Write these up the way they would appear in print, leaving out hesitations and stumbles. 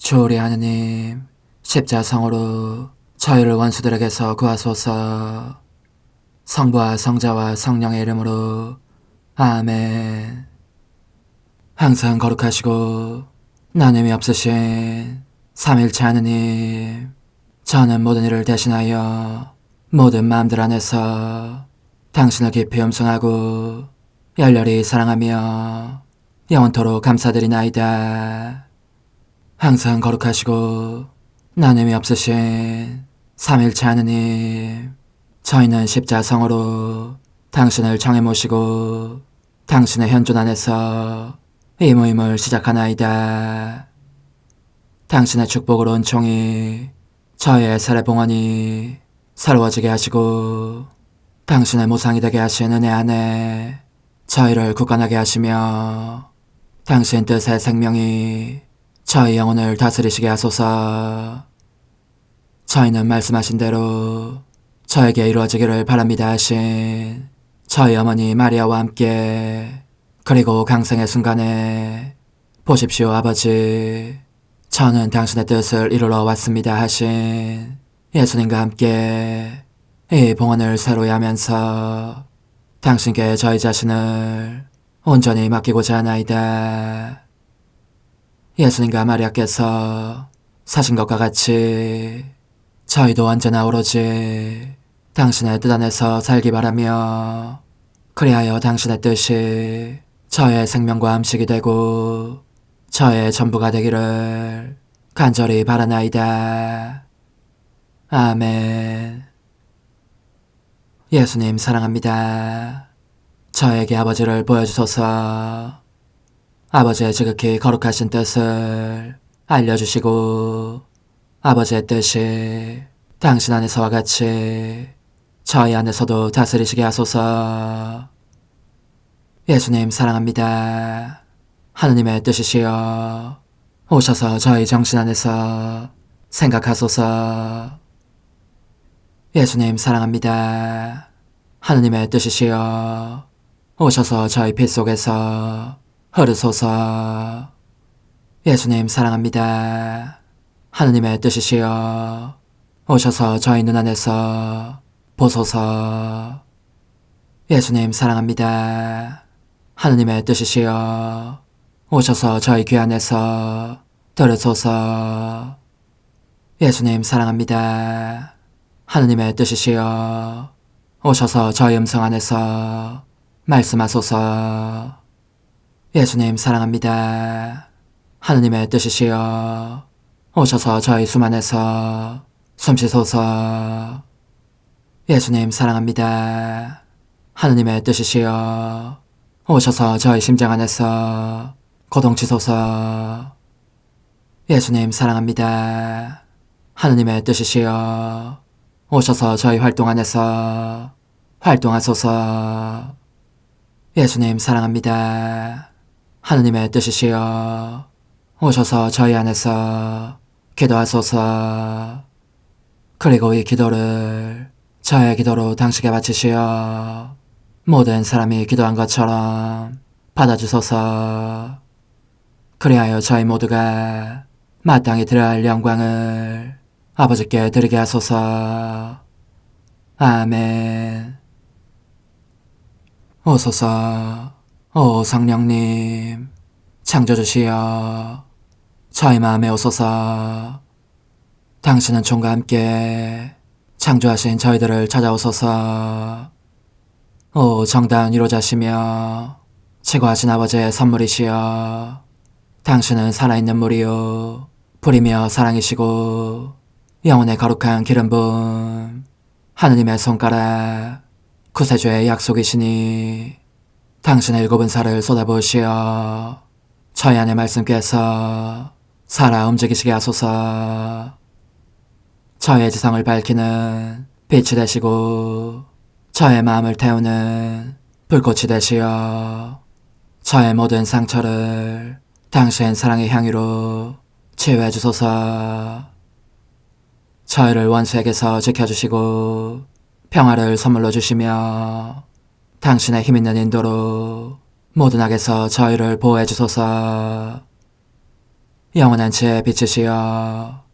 주오리 하느님, 십자성으로 저희를 원수들에게서 구하소서. 성부와 성자와 성령의 이름으로 아멘. 항상 거룩하시고 나눔이 없으신 삼일체 하느님, 저는 모든 일을 대신하여 모든 마음들 안에서 당신을 깊이 음성하고 열렬히 사랑하며 영원토록 감사드리나이다. 항상 거룩하시고 나눔이 없으신 삼일체 하느님, 저희는 십자성으로 당신을 정해 모시고 당신의 현존 안에서 이 모임을 시작하나이다. 당신의 축복으로 은총이 저희의 세례봉헌이 새로워지게 하시고 당신의 모상이 되게 하신 은혜 안에 저희를 굳건하게 하시며 당신 뜻의 생명이 저희 영혼을 다스리시게 하소서. 저희는 말씀하신 대로 저에게 이루어지기를 바랍니다 하신 저희 어머니 마리아와 함께, 그리고 강생의 순간에 보십시오 아버지, 저는 당신의 뜻을 이루러 왔습니다 하신 예수님과 함께 이 봉헌을 새로이 하면서 당신께 저희 자신을 온전히 맡기고자 하나이다. 예수님과 마리아께서 사신 것과 같이 저희도 언제나 오로지 당신의 뜻 안에서 살기 바라며, 그리하여 당신의 뜻이 저의 생명과 음식이 되고 저의 전부가 되기를 간절히 바라나이다. 아멘. 예수님 사랑합니다. 저에게 아버지를 보여주소서. 아버지의 지극히 거룩하신 뜻을 알려주시고 아버지의 뜻이 당신 안에서와 같이 저희 안에서도 다스리시게 하소서. 예수님 사랑합니다. 하느님의 뜻이시여 오셔서 저희 정신 안에서 생각하소서. 예수님 사랑합니다. 하느님의 뜻이시여 오셔서 저희 피 속에서 흐르소서. 예수님 사랑합니다. 하느님의 뜻이시여 오셔서 저희 눈 안에서 보소서. 예수님 사랑합니다. 하느님의 뜻이시여 오셔서 저희 귀 안에서 들으소서. 예수님 사랑합니다. 하느님의 뜻이시여 오셔서 저희 음성 안에서 말씀하소서. 예수님 사랑합니다. 하느님의 뜻이시여 오셔서 저희 숨 안에서 숨쉬소서. 예수님 사랑합니다. 하느님의 뜻이시여 오셔서 저희 심장 안에서 고동치소서. 예수님 사랑합니다. 하느님의 뜻이시여 오셔서 저희 활동 안에서 활동하소서. 예수님 사랑합니다. 하느님의 뜻이시여 오셔서 저희 안에서 기도하소서. 그리고 이 기도를 저의 기도로 당신께 바치시어 모든 사람이 기도한 것처럼 받아주소서. 그리하여 저희 모두가 마땅히 드려야 할 영광을 아버지께 드리게 하소서. 아멘. 오소서. 오 성령님 창조주시여 저희 마음에 오소서. 당신은 총과 함께 창조하신 저희들을 찾아오소서. 오 정다운 위로자시며 최고하신 아버지의 선물이시여 당신은 살아있는 물이요 불이며 사랑이시고 영혼의 거룩한 기름 부음 하느님의 손가락 구세주의 약속이시니 당신의 일곱은 살을 쏟아부으시어 저희 안의 말씀께서 살아 움직이시게 하소서. 저의 지성을 밝히는 빛이 되시고 저의 마음을 태우는 불꽃이 되시어 저의 모든 상처를 당신 사랑의 향유로 치유해 주소서. 저희를 원수에게서 지켜주시고 평화를 선물로 주시며 당신의 힘있는 인도로 모든 악에서 저희를 보호해 주소서. 영원한 제 빛이시여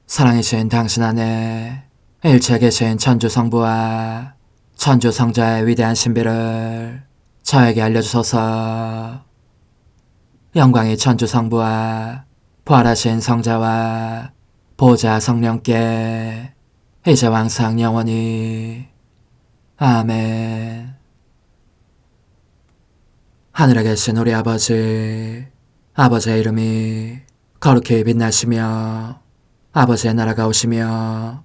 사랑이신 당신 안에 일체 계신 천주 성부와 천주 성자의 위대한 신비를 저에게 알려주소서. 영광이 천주 성부와 부활하신 성자와 보좌 성령께 이제와 항상 영원히 아멘. 하늘에 계신 우리 아버지, 아버지의 이름이 거룩히 빛나시며 아버지의 나라가 오시며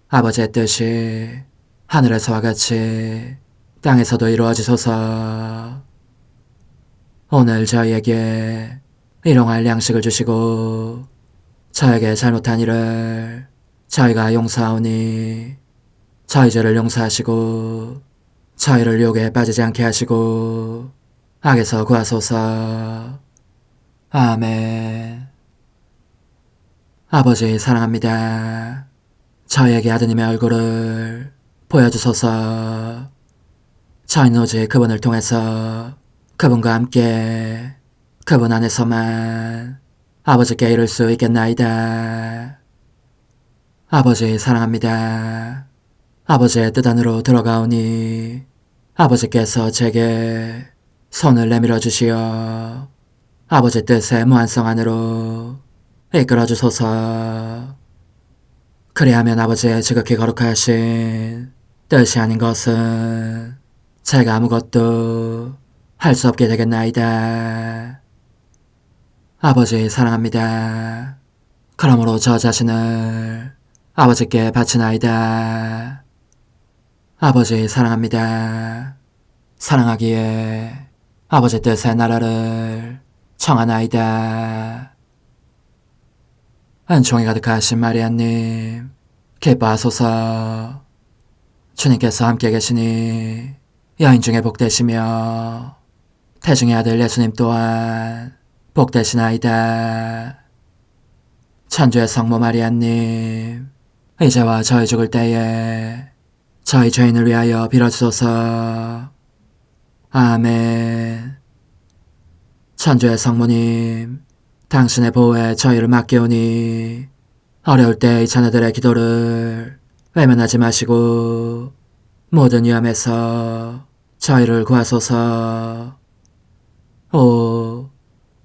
아버지의 뜻이 하늘에서와 같이 땅에서도 이루어지소서. 오늘 저희에게 일용할 양식을 주시고 저에게 잘못한 일을 저희가 용서하오니 저희 죄를 용서하시고 저희를 유혹에 빠지지 않게 하시고 악에서 구하소서. 아멘. 아버지 사랑합니다. 저희에게 아드님의 얼굴을 보여주소서. 저희는 오직 그분을 통해서 그분과 함께 그분 안에서만 아버지께 이룰 수 있겠나이다. 아버지 사랑합니다. 아버지의 뜻 안으로 들어가오니 아버지께서 제게 손을 내밀어 주시어 아버지 뜻의 무한성 안으로 이끌어 주소서. 그리하면 아버지의 지극히 거룩하신 뜻이 아닌 것은 제가 아무것도 할 수 없게 되겠나이다. 아버지 사랑합니다. 그러므로 저 자신을 아버지께 바치나이다. 아버지 사랑합니다. 사랑하기에 아버지 뜻의 나라를 청하나이다. 은총이 가득하신 마리아님, 기뻐하소서. 주님께서 함께 계시니 여인 중에 복되시며 태중의 아들 예수님 또한 복되시나이다. 천주의 성모 마리아님, 이제와 저희 죽을 때에 저희 죄인을 위하여 빌어주소서. 아멘. 천주의 성모님, 당신의 보호에 저희를 맡기오니 어려울 때 이 자녀들의 기도를 외면하지 마시고 모든 위험에서 저희를 구하소서. 오,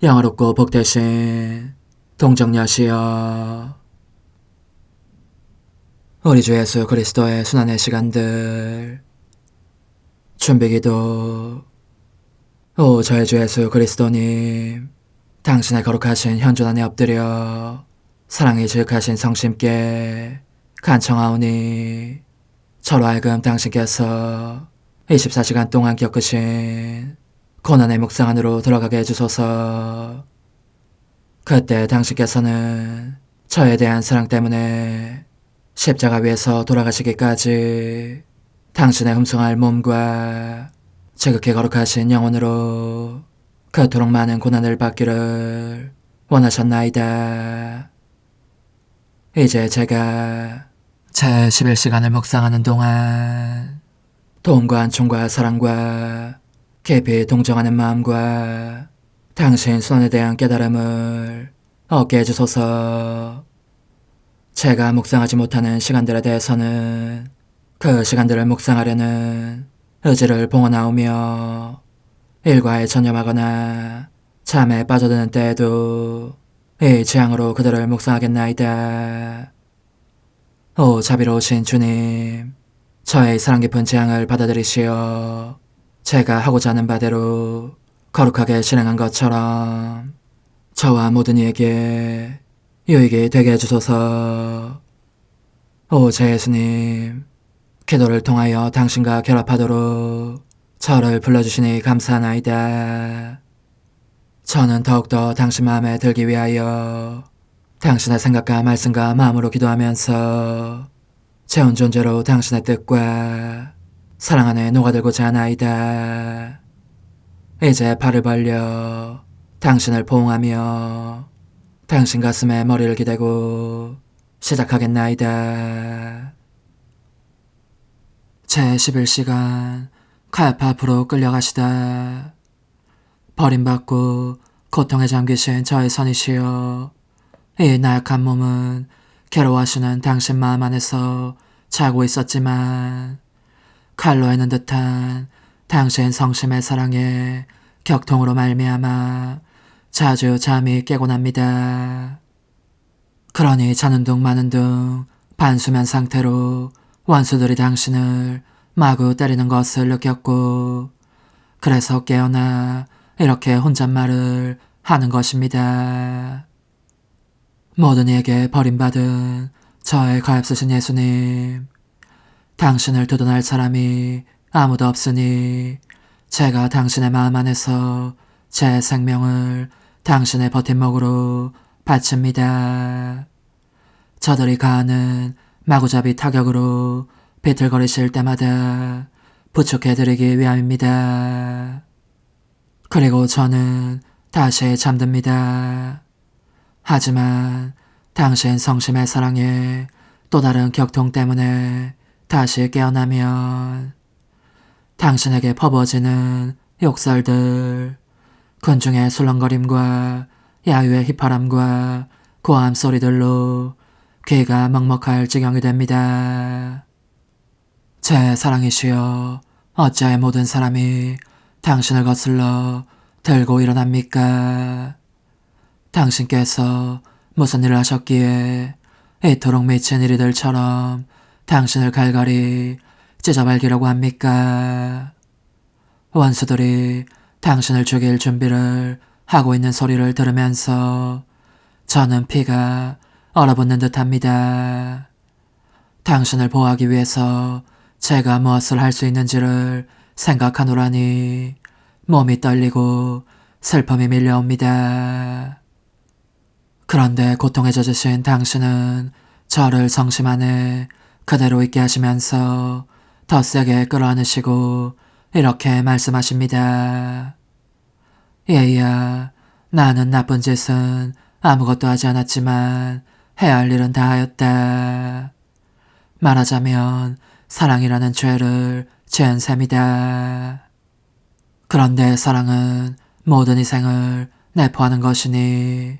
영화롭고 복되신 동정녀시여, 우리 주 예수 그리스도의 순환의 시간들 준비기도. 오 저희 주 예수 그리스도님, 당신의 거룩하신 현존 안에 엎드려 사랑이 지극하신 성심께 간청하오니 저로 하여금 당신께서 24시간 동안 겪으신 고난의 묵상 안으로 들어가게 해주소서. 그때 당신께서는 저에 대한 사랑 때문에 십자가 위에서 돌아가시기까지 당신의 흠숭할 몸과 지극히 거룩하신 영혼으로 그토록 많은 고난을 받기를 원하셨나이다. 이제 제가 제 11시간을 묵상하는 동안 도움과 안총과 사랑과 깊이 동정하는 마음과 당신 순환에 대한 깨달음을 얻게 해주소서. 제가 묵상하지 못하는 시간들에 대해서는 그 시간들을 묵상하려는 의지를 봉헌하오며 일과에 전념하거나 잠에 빠져드는 때에도 이 재앙으로 그들을 묵상하겠나이다. 오 자비로우신 주님, 저의 사랑 깊은 재앙을 받아들이시어 제가 하고자 하는 바대로 거룩하게 실행한 것처럼 저와 모든 이에게 유익이 되게 해주소서. 오 제 예수님, 기도를 통하여 당신과 결합하도록 저를 불러주시니 감사하나이다. 저는 더욱더 당신 마음에 들기 위하여 당신의 생각과 말씀과 마음으로 기도하면서 제 온 존재로 당신의 뜻과 사랑 안에 녹아들고자 하나이다. 이제 발을 벌려 당신을 포옹하며 당신 가슴에 머리를 기대고 시작하겠나이다. 제 11시간 카야파 앞으로 끌려가시다. 버림받고 고통에 잠기신 저의 선이시여, 이 나약한 몸은 괴로워하시는 당신 마음 안에서 자고 있었지만 칼로 해는 듯한 당신 성심의 사랑에 격통으로 말미암아 자주 잠이 깨곤 합니다. 그러니 자는 둥 마는 둥 반수면 상태로 원수들이 당신을 마구 때리는 것을 느꼈고 그래서 깨어나 이렇게 혼잣말을 하는 것입니다. 모든 이에게 버림받은 저의 가엾으신 예수님, 당신을 두둔할 사람이 아무도 없으니 제가 당신의 마음 안에서 제 생명을 당신의 버팀목으로 바칩니다. 저들이 가하는 마구잡이 타격으로 비틀거리실 때마다 부축해드리기 위함입니다. 그리고 저는 다시 잠듭니다. 하지만 당신 성심의 사랑에 또 다른 격통 때문에 다시 깨어나면 당신에게 퍼부어지는 욕설들, 군중의 술렁거림과 야유의 휘파람과 고함 소리들로 귀가 먹먹할 지경이 됩니다. 제 사랑이시여, 어찌하여 모든 사람이 당신을 거슬러 들고 일어납니까? 당신께서 무슨 일을 하셨기에 이토록 미친 이리들처럼 당신을 갈갈이 찢어발기려고 합니까? 원수들이 당신을 죽일 준비를 하고 있는 소리를 들으면서 저는 피가 얼어붙는 듯합니다. 당신을 보호하기 위해서 제가 무엇을 할 수 있는지를 생각하노라니 몸이 떨리고 슬픔이 밀려옵니다. 그런데 고통에 젖으신 당신은 저를 성심 안에 그대로 있게 하시면서 더 세게 끌어안으시고 이렇게 말씀하십니다. 얘야, 나는 나쁜 짓은 아무것도 하지 않았지만 해야 할 일은 다 하였다. 말하자면 사랑이라는 죄를 지은 셈이다. 그런데 사랑은 모든 희생을 내포하는 것이니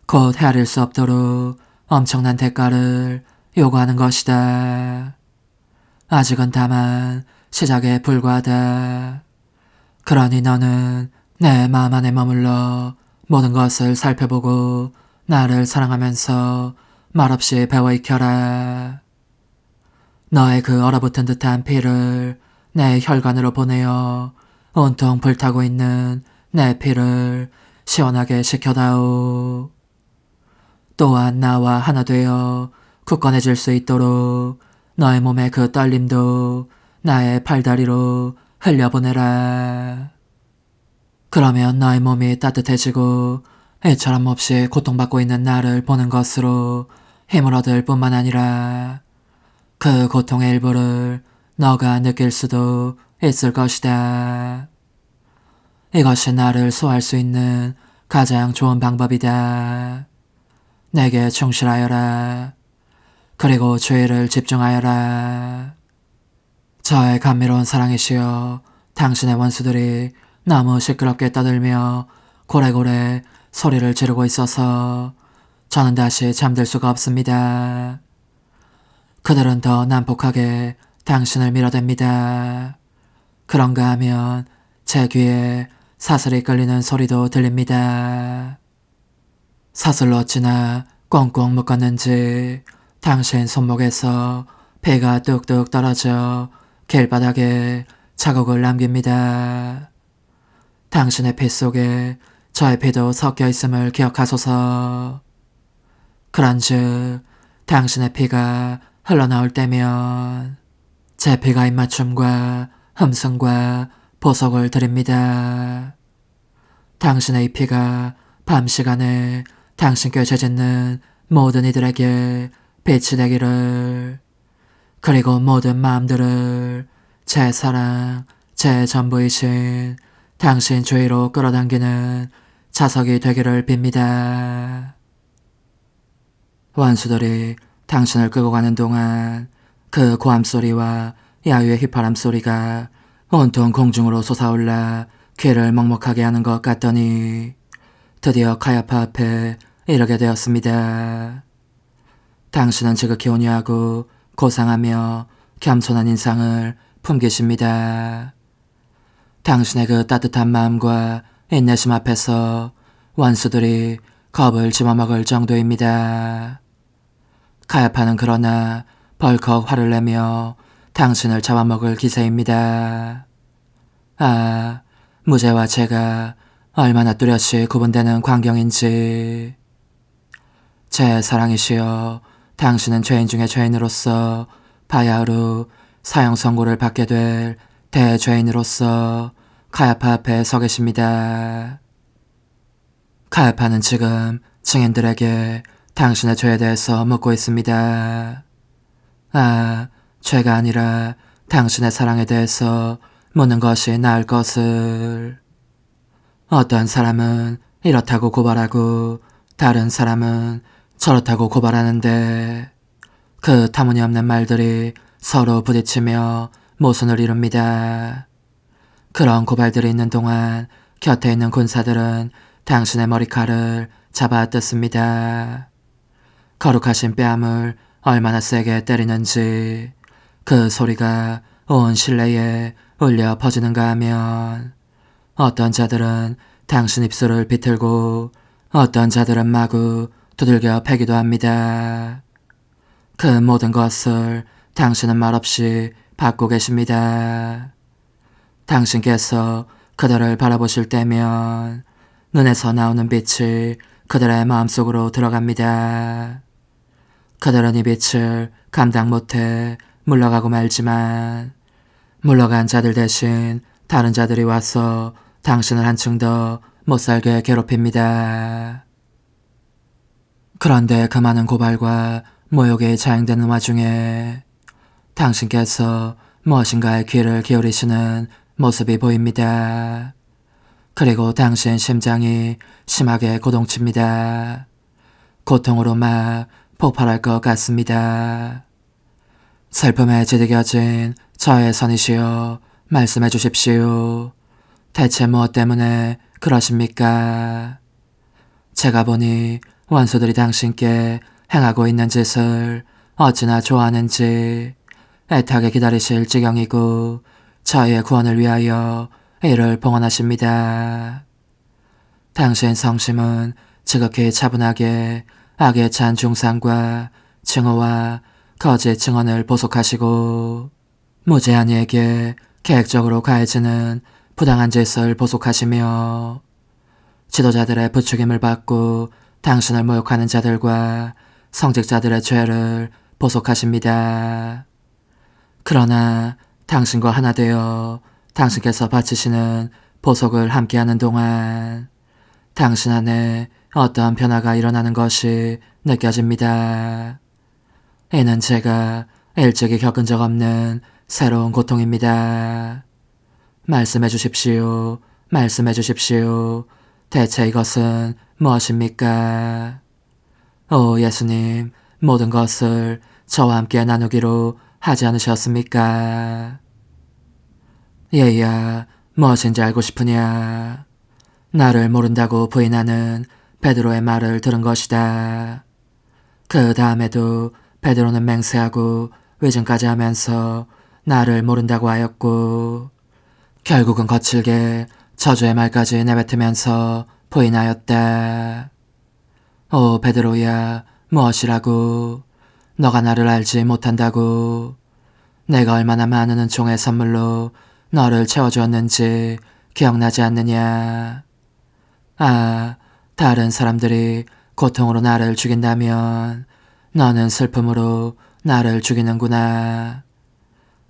곧 헤아릴 수 없도록 엄청난 대가를 요구하는 것이다. 아직은 다만 시작에 불과하다. 그러니 너는 내 마음 안에 머물러 모든 것을 살펴보고 나를 사랑하면서 말없이 배워 익혀라. 너의 그 얼어붙은 듯한 피를 내 혈관으로 보내어 온통 불타고 있는 내 피를 시원하게 식혀다오. 또한 나와 하나 되어 굳건해질 수 있도록 너의 몸의 그 떨림도 나의 팔다리로 흘려보내라. 그러면 너의 몸이 따뜻해지고 애처럼 없이 고통받고 있는 나를 보는 것으로 힘을 얻을 뿐만 아니라 그 고통의 일부를 너가 느낄 수도 있을 것이다. 이것이 나를 소화할 수 있는 가장 좋은 방법이다. 내게 충실하여라. 그리고 주의를 집중하여라. 저의 감미로운 사랑이시여, 당신의 원수들이 너무 시끄럽게 떠들며 고래고래 소리를 지르고 있어서 저는 다시 잠들 수가 없습니다. 그들은 더 난폭하게 당신을 밀어댑니다. 그런가 하면 제 귀에 사슬이 끌리는 소리도 들립니다. 사슬로 어찌나 꽁꽁 묶었는지 당신 손목에서 배가 뚝뚝 떨어져 길바닥에 자국을 남깁니다. 당신의 피 속에 저의 피도 섞여 있음을 기억하소서. 그런즉 당신의 피가 흘러나올 때면 제 피가 입맞춤과 흠승과 보석을 드립니다. 당신의 이 피가 밤 시간에 당신께 죄짓는 모든 이들에게 빛이 되기를, 그리고 모든 마음들을 제 사랑, 제 전부이신 당신 주위로 끌어당기는 자석이 되기를 빕니다. 원수들이 당신을 끌고 가는 동안 그 고함소리와 야유의 휘파람 소리가 온통 공중으로 솟아올라 귀를 먹먹하게 하는 것 같더니 드디어 카야파 앞에 이르게 되었습니다. 당신은 지극히 온유하고 고상하며 겸손한 인상을 풍기십니다. 당신의 그 따뜻한 마음과 인내심 앞에서 원수들이 겁을 집어먹을 정도입니다. 가야파는 그러나 벌컥 화를 내며 당신을 잡아먹을 기세입니다. 아, 무죄와 죄가 얼마나 뚜렷이 구분되는 광경인지. 제 사랑이시여, 당신은 죄인 중에 죄인으로서 바야흐로 사형 선고를 받게 될 대죄인으로서 가야파 앞에 서 계십니다. 가야파는 지금 증인들에게 당신의 죄에 대해서 묻고 있습니다. 아, 죄가 아니라 당신의 사랑에 대해서 묻는 것이 나을 것을. 어떤 사람은 이렇다고 고발하고 다른 사람은 저렇다고 고발하는데 그 터무니없는 말들이 서로 부딪히며 모순을 이룹니다. 그런 고발들이 있는 동안 곁에 있는 군사들은 당신의 머리칼을 잡아 뜯습니다. 거룩하신 뺨을 얼마나 세게 때리는지 그 소리가 온 실내에 울려 퍼지는가 하면 어떤 자들은 당신 입술을 비틀고 어떤 자들은 마구 두들겨 패기도 합니다. 그 모든 것을 당신은 말없이 받고 계십니다. 당신께서 그들을 바라보실 때면 눈에서 나오는 빛이 그들의 마음속으로 들어갑니다. 그들은 이 빛을 감당 못해 물러가고 말지만 물러간 자들 대신 다른 자들이 와서 당신을 한층 더 못살게 괴롭힙니다. 그런데 그 많은 고발과 모욕이 자행되는 와중에 당신께서 무엇인가에 귀를 기울이시는 모습이 보입니다. 그리고 당신 심장이 심하게 고동칩니다. 고통으로 막 폭발할 것 같습니다. 슬픔에 지득여진 저의 선이시여, 말씀해 주십시오. 대체 무엇 때문에 그러십니까? 제가 보니 원수들이 당신께 행하고 있는 짓을 어찌나 좋아하는지 애타게 기다리실 지경이고 저희의 구원을 위하여 이를 봉헌하십니다. 당신 성심은 지극히 차분하게 악에 찬 중상과 증오와 거짓 증언을 보속하시고 무죄한 이에게 계획적으로 가해지는 부당한 짓을 보속하시며 지도자들의 부추김을 받고 당신을 모욕하는 자들과 성직자들의 죄를 보속하십니다. 그러나 당신과 하나 되어 당신께서 바치시는 보속을 함께하는 동안 당신 안에 어떠한 변화가 일어나는 것이 느껴집니다. 이는 제가 일찍이 겪은 적 없는 새로운 고통입니다. 말씀해 주십시오. 말씀해 주십시오. 대체 이것은 무엇입니까? 오 예수님, 모든 것을 저와 함께 나누기로 하지 않으셨습니까? 얘야, 무엇인지 알고 싶으냐? 나를 모른다고 부인하는 베드로의 말을 들은 것이다. 그 다음에도 베드로는 맹세하고 위증까지 하면서 나를 모른다고 하였고 결국은 거칠게 저주의 말까지 내뱉으면서 부인하였다. 오 베드로야, 무엇이라고? 너가 나를 알지 못한다고? 내가 얼마나 많은 은총의 선물로 너를 채워주었는지 기억나지 않느냐? 아, 다른 사람들이 고통으로 나를 죽인다면 너는 슬픔으로 나를 죽이는구나.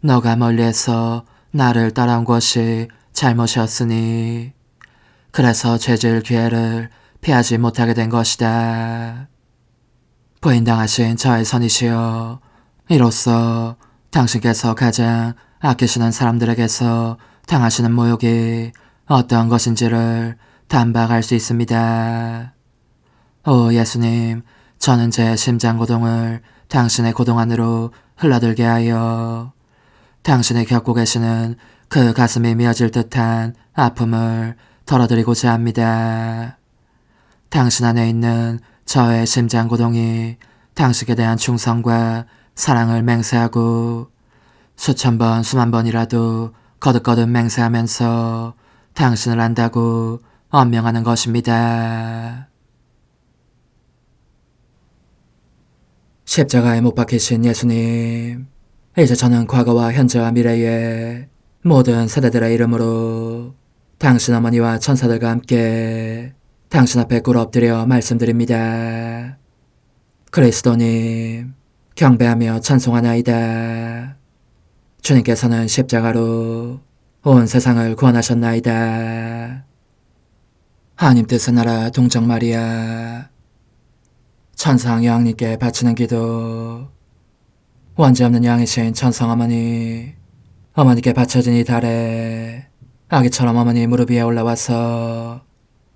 너가 멀리에서 나를 따라온 것이 잘못이었으니 그래서 죄질 기회를 피하지 못하게 된 것이다. 부인당하신 저의 선이시여, 이로써 당신께서 가장 아끼시는 사람들에게서 당하시는 모욕이 어떠한 것인지를 단박 알 수 있습니다. 오 예수님, 저는 제 심장 고동을 당신의 고동 안으로 흘러들게 하여 당신이 겪고 계시는 그 가슴이 미어질 듯한 아픔을 덜어드리고자 합니다. 당신 안에 있는 저의 심장 고동이 당신에 대한 충성과 사랑을 맹세하고 수천 번 수만 번이라도 거듭거듭 맹세하면서 당신을 안다고 언명하는 것입니다. 십자가에 못 박히신 예수님, 이제 저는 과거와 현재와 미래의 모든 세대들의 이름으로 당신 어머니와 천사들과 함께 당신 앞에 꿇어 엎드려 말씀드립니다. 그리스도님, 경배하며 찬송하나이다. 주님께서는 십자가로 온 세상을 구원하셨나이다. 하나님 뜻의 나라 동정 마리아, 천상 여왕님께 바치는 기도. 원죄 없는 양이신 천상 어머니, 어머니께 바쳐진 이 달에 아기처럼 어머니 무릎 위에 올라와서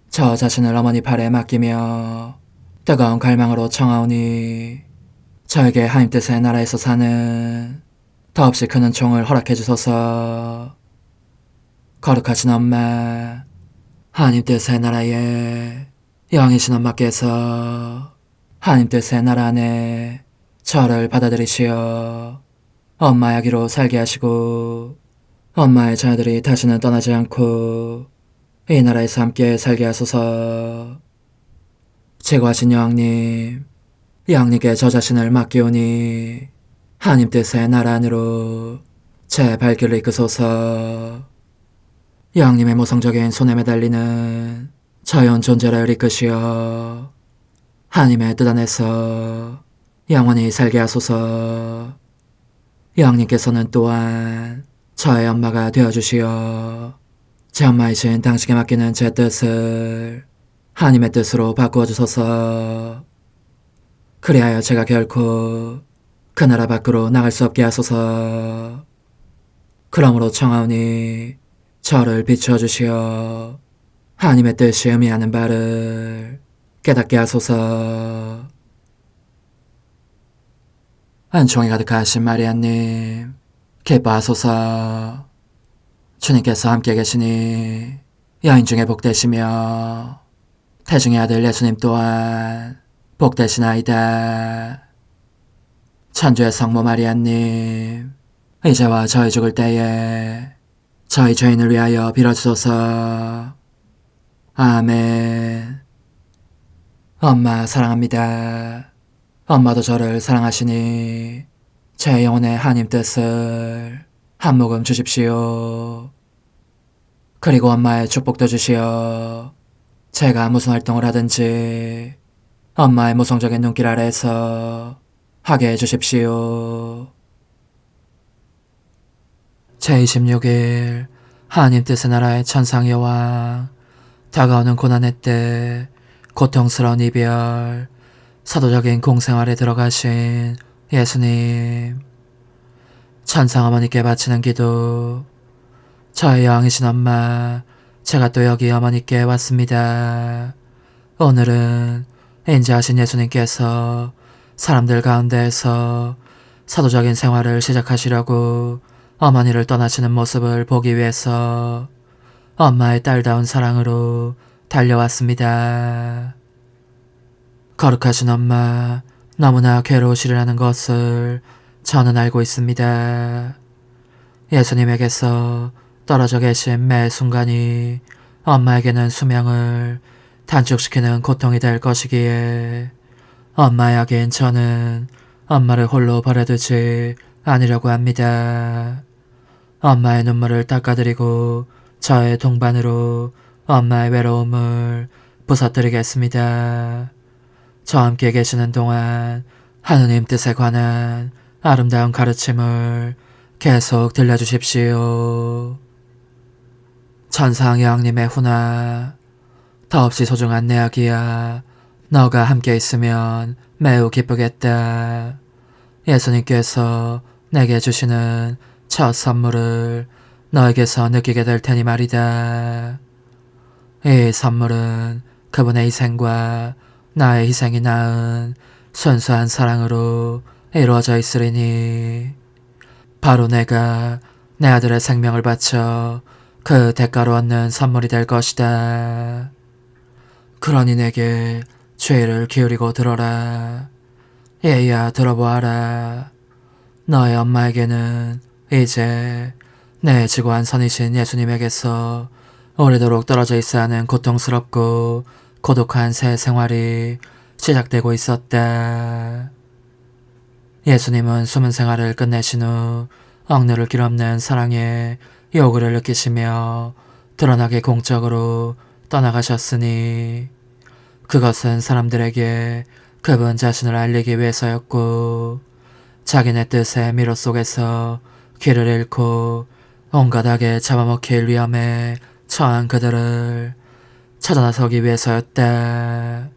저 자신을 어머니 팔에 맡기며 뜨거운 갈망으로 청하오니 저에게 하나님 뜻의 나라에서 사는 더없이 큰 은총을 허락해 주소서. 거룩하신 엄마, 하나님 뜻의 나라에 영이신 엄마께서 하나님 뜻의 나라 안에 저를 받아들이시어 엄마의 아기로 살게 하시고 엄마의 자녀들이 다시는 떠나지 않고 이 나라에서 함께 살게 하소서. 제거하신 여왕님, 여왕님께 저 자신을 맡기오니 하나님 뜻의 나라 안으로 제 발길을 이끄소서. 여왕님의 모성적인 손에 매달리는 자연 존재를 이끄시어 하나님의 뜻 안에서 영원히 살게 하소서. 여왕님께서는 또한 저의 엄마가 되어주시어 제 엄마이신 당신께 맡기는 제 뜻을 하나님의 뜻으로 바꾸어 주소서. 그리하여 제가 결코 그 나라 밖으로 나갈 수 없게 하소서. 그러므로 청하오니 저를 비추어 주시어 하나님의 뜻이 의미하는 바를 깨닫게 하소서. 은총이 가득하신 마리아님, 기뻐하소서. 주님께서 함께 계시니 여인 중에 복되시며 태중의 아들 예수님 또한 복되시나이다. 천주의 성모 마리아님, 이제와 저희 죽을 때에 저희 죄인을 위하여 빌어주소서. 아멘. 엄마 사랑합니다. 엄마도 저를 사랑하시니 제 영혼의 하나님 뜻을 한 모금 주십시오. 그리고 엄마의 축복도 주시어 제가 무슨 활동을 하든지 엄마의 모성적인 눈길 아래에서 하게 해주십시오. 제26일 하나님 뜻의 나라의 천상 여왕, 다가오는 고난의 때 고통스러운 이별, 사도적인 공생활에 들어가신 예수님, 천상 어머니께 바치는 기도. 저의 여왕이신 엄마, 제가 또 여기 어머니께 왔습니다. 오늘은 인자하신 예수님께서 사람들 가운데에서 사도적인 생활을 시작하시려고 어머니를 떠나시는 모습을 보기 위해서 엄마의 딸다운 사랑으로 달려왔습니다. 거룩하신 엄마, 너무나 괴로우시리라는 것을 저는 알고 있습니다. 예수님에게서 떨어져 계신 매 순간이 엄마에게는 수명을 단축시키는 고통이 될 것이기에 엄마의 아기인 저는 엄마를 홀로 버려두지 않으려고 합니다. 엄마의 눈물을 닦아드리고 저의 동반으로 엄마의 외로움을 부서뜨리겠습니다. 저와 함께 계시는 동안 하느님 뜻에 관한 아름다운 가르침을 계속 들려주십시오. 천상 여왕님의 훈화, 더없이 소중한 내 아기야, 너가 함께 있으면 매우 기쁘겠다. 예수님께서 내게 주시는 첫 선물을 너에게서 느끼게 될 테니 말이다. 이 선물은 그분의 희생과 나의 희생이 낳은 순수한 사랑으로 이루어져 있으리니 바로 내가 내 아들의 생명을 바쳐 그 대가로 얻는 선물이 될 것이다. 그러니 내게 주의를 기울이고 들어라. 얘야 들어보아라. 너의 엄마에게는 이제 내 지구한 선이신 예수님에게서 오래도록 떨어져 있어야 하는 고통스럽고 고독한 새 생활이 시작되고 있었다. 예수님은 숨은 생활을 끝내신 후 억누를 길 없는 사랑의 요구를 느끼시며 드러나게 공적으로 떠나가셨으니 그것은 사람들에게 그분 자신을 알리기 위해서였고 자기네 뜻의 미로 속에서 길을 잃고 온갖 악에 잡아먹힐 위험에 처한 그들을 찾아 나서기 위해서였다.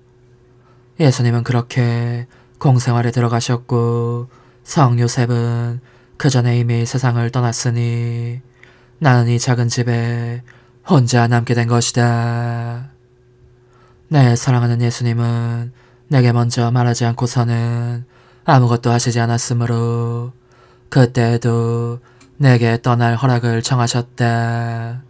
예수님은 그렇게 공생활에 들어가셨고 성 요셉은 그 전에 이미 세상을 떠났으니 나는 이 작은 집에 혼자 남게 된 것이다. 내 사랑하는 예수님은 내게 먼저 말하지 않고서는 아무것도 하시지 않았으므로 그때에도 내게 떠날 허락을 청하셨다.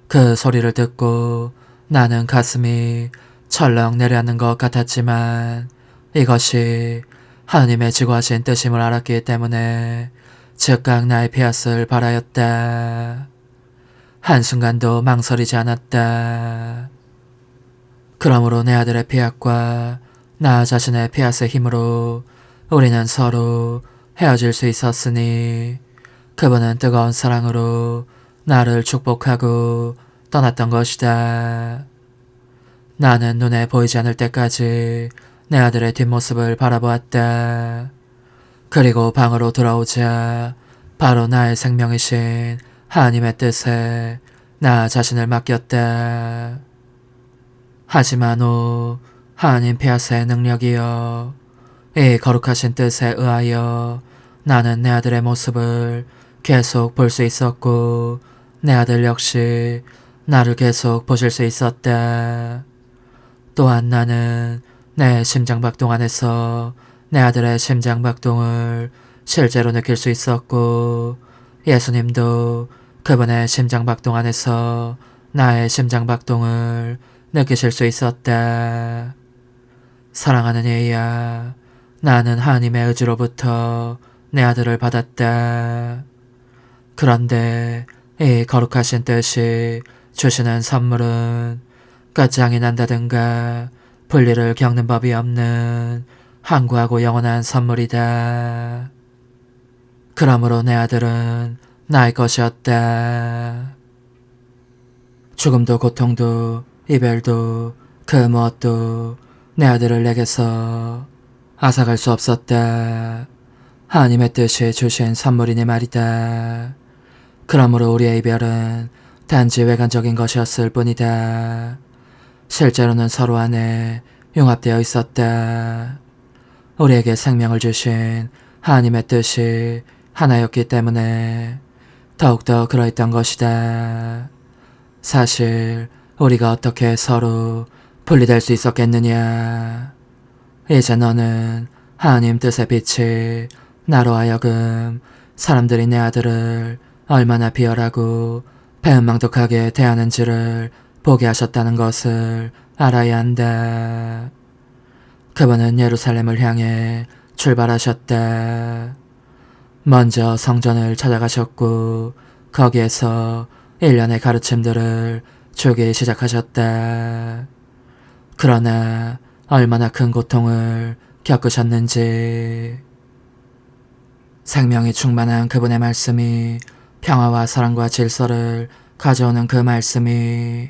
그 소리를 듣고 나는 가슴이 철렁 내려앉는 것 같았지만 이것이 하느님의 지구하신 뜻임을 알았기 때문에 즉각 나의 피앗을 바라였다. 한순간도 망설이지 않았다. 그러므로 내 아들의 피앗과 나 자신의 피앗의 힘으로 우리는 서로 헤어질 수 있었으니 그분은 뜨거운 사랑으로 나를 축복하고 떠났던 것이다. 나는 눈에 보이지 않을 때까지 내 아들의 뒷모습을 바라보았다. 그리고 방으로 돌아오자 바로 나의 생명이신 하나님의 뜻에 나 자신을 맡겼다. 하지만 오 하나님 피앗의 능력이여 이 거룩하신 뜻에 의하여 나는 내 아들의 모습을 계속 볼 수 있었고 내 아들 역시 나를 계속 보실 수 있었다. 또한 나는 내 심장박동 안에서 내 아들의 심장박동을 실제로 느낄 수 있었고 예수님도 그분의 심장박동 안에서 나의 심장박동을 느끼실 수 있었다. 사랑하는 얘야, 나는 하나님의 의지로부터 내 아들을 받았다. 그런데 이 거룩하신 뜻이 주시는 선물은 끝장이 난다든가 분리를 겪는 법이 없는 항구하고 영원한 선물이다. 그러므로 내 아들은 나의 것이었다. 죽음도 고통도 이별도 그 무엇도 내 아들을 내게서 앗아갈 수 없었다. 하나님의 뜻이 주신 선물이니 말이다. 그러므로 우리의 이별은 단지 외관적인 것이었을 뿐이다. 실제로는 서로 안에 융합되어 있었다. 우리에게 생명을 주신 하나님의 뜻이 하나였기 때문에 더욱더 그러했던 것이다. 사실 우리가 어떻게 서로 분리될 수 있었겠느냐. 이제 너는 하나님 뜻의 빛이 나로 하여금 사람들이 내 아들을 얼마나 비열하고 배은망덕하게 대하는지를 보게 하셨다는 것을 알아야 한다. 그분은 예루살렘을 향해 출발하셨다. 먼저 성전을 찾아가셨고 거기에서 일련의 가르침들을 주기 시작하셨다. 그러나 얼마나 큰 고통을 겪으셨는지. 생명이 충만한 그분의 말씀이 평화와 사랑과 질서를 가져오는 그 말씀이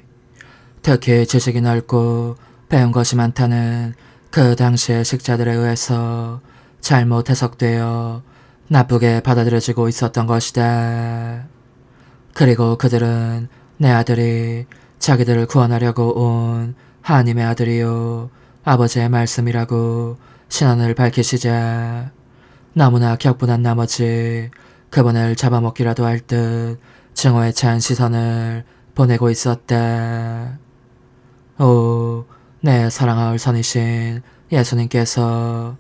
특히 지식이 넓고 배운 것이 많다는 그 당시의 식자들에 의해서 잘못 해석되어 나쁘게 받아들여지고 있었던 것이다. 그리고 그들은 내 아들이 자기들을 구원하려고 온 하나님의 아들이요 아버지의 말씀이라고 신앙을 밝히시자 너무나 격분한 나머지 그분을 잡아먹기라도 할 듯 증오에 찬 시선을 보내고 있었다. 오, 내 사랑하올 선이신 예수님께서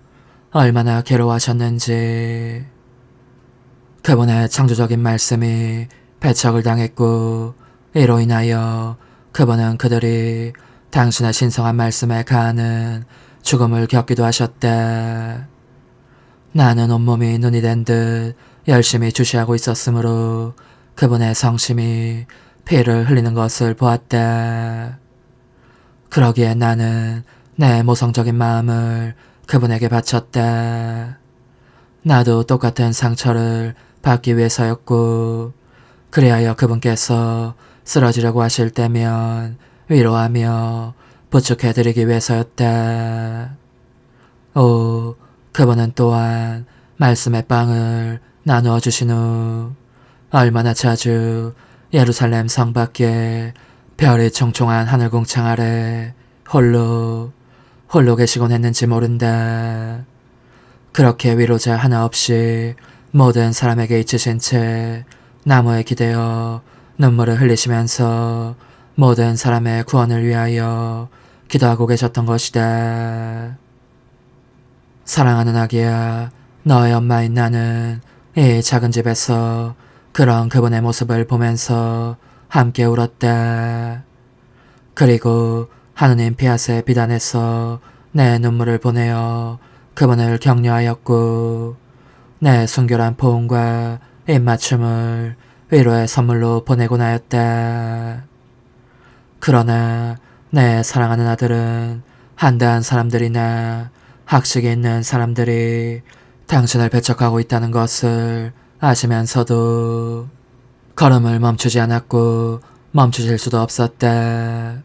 얼마나 괴로워하셨는지. 그분의 창조적인 말씀이 배척을 당했고 이로 인하여 그분은 그들이 당신의 신성한 말씀에 가하는 죽음을 겪기도 하셨다. 나는 온몸이 눈이 된 듯 열심히 주시하고 있었으므로 그분의 성심이 피를 흘리는 것을 보았다. 그러기에 나는 내 모성적인 마음을 그분에게 바쳤다. 나도 똑같은 상처를 받기 위해서였고, 그리하여 그분께서 쓰러지려고 하실 때면 위로하며 부축해드리기 위해서였다. 오, 그분은 또한 말씀의 빵을 나누어 주신 후 얼마나 자주 예루살렘 성 밖에 별이 총총한 하늘궁창 아래 홀로 계시곤 했는지 모른다. 그렇게 위로자 하나 없이 모든 사람에게 잊히신 채 나무에 기대어 눈물을 흘리시면서 모든 사람의 구원을 위하여 기도하고 계셨던 것이다. 사랑하는 아기야, 너의 엄마인 나는 이 작은 집에서 그런 그분의 모습을 보면서 함께 울었다. 그리고 하느님 피아스의 비단에서 내 눈물을 보내어 그분을 격려하였고, 내 순결한 포옹과 입맞춤을 위로의 선물로 보내곤 하였다. 그러나 내 사랑하는 아들은 한다한 사람들이나 학식이 있는 사람들이 당신을 배척하고 있다는 것을 아시면서도 걸음을 멈추지 않았고 멈추실 수도 없었다.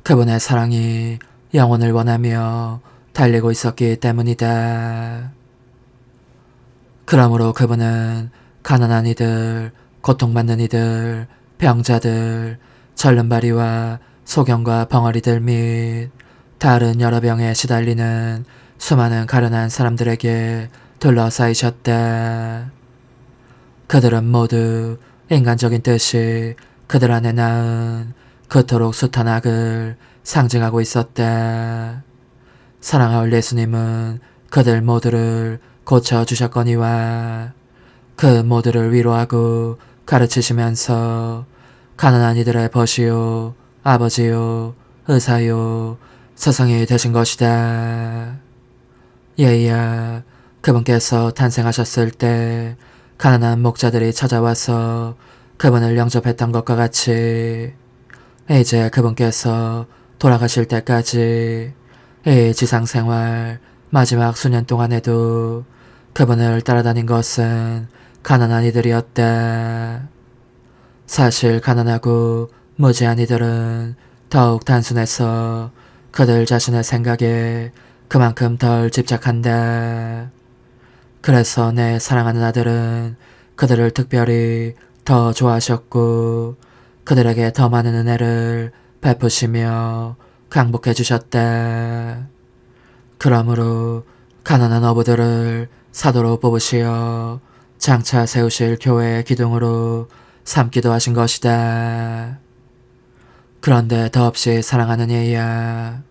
그분의 사랑이 영혼을 원하며 달리고 있었기 때문이다. 그러므로 그분은 가난한 이들, 고통받는 이들, 병자들, 절름발이와 소경과 벙어리들 및 다른 여러 병에 시달리는 수많은 가련한 사람들에게 둘러싸이셨다. 그들은 모두 인간적인 뜻이 그들 안에 낳은 그토록 숱한 악을 상징하고 있었다. 사랑하올 예수님은 그들 모두를 고쳐주셨거니와 그 모두를 위로하고 가르치시면서 가난한 이들의 벗이요, 아버지요, 의사요, 스승이 되신 것이다. 예야, 그분께서 탄생하셨을 때 가난한 목자들이 찾아와서 그분을 영접했던 것과 같이 이제 그분께서 돌아가실 때까지 이 지상생활 마지막 수년 동안에도 그분을 따라다닌 것은 가난한 이들이었다. 사실 가난하고 무지한 이들은 더욱 단순해서 그들 자신의 생각에 그만큼 덜 집착한다. 그래서 내 사랑하는 아들은 그들을 특별히 더 좋아하셨고 그들에게 더 많은 은혜를 베푸시며 강복해 주셨다. 그러므로 가난한 어부들을 사도로 뽑으시어 장차 세우실 교회의 기둥으로 삼기도 하신 것이다. 그런데 더없이 사랑하는 얘야,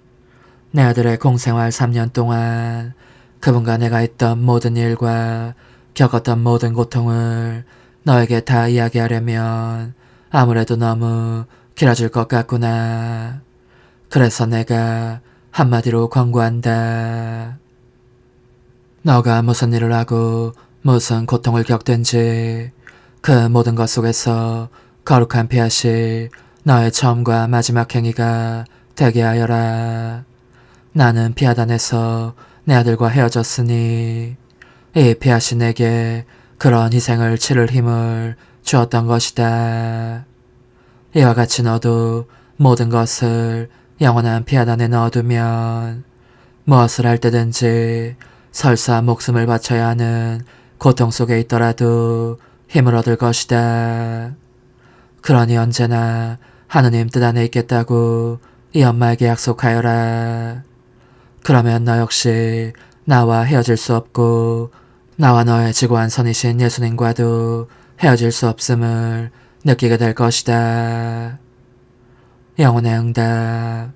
내 아들의 공생활 3년 동안 그분과 내가 했던 모든 일과 겪었던 모든 고통을 너에게 다 이야기하려면 아무래도 너무 길어질 것 같구나. 그래서 내가 한마디로 권고한다. 너가 무슨 일을 하고 무슨 고통을 겪든지 그 모든 것 속에서 거룩한 피앗이 너의 처음과 마지막 행위가 되게 하여라. 나는 피앗 안에서 내 아들과 헤어졌으니 이 피앗이 내게 그런 희생을 치를 힘을 주었던 것이다. 이와 같이 너도 모든 것을 영원한 피앗 안에 넣어두면 무엇을 할 때든지 설사 목숨을 바쳐야 하는 고통 속에 있더라도 힘을 얻을 것이다. 그러니 언제나 하느님 뜻 안에 있겠다고 이 엄마에게 약속하여라. 그러면 너 역시 나와 헤어질 수 없고 나와 너의 지고한 선이신 예수님과도 헤어질 수 없음을 느끼게 될 것이다. 영혼의 응답.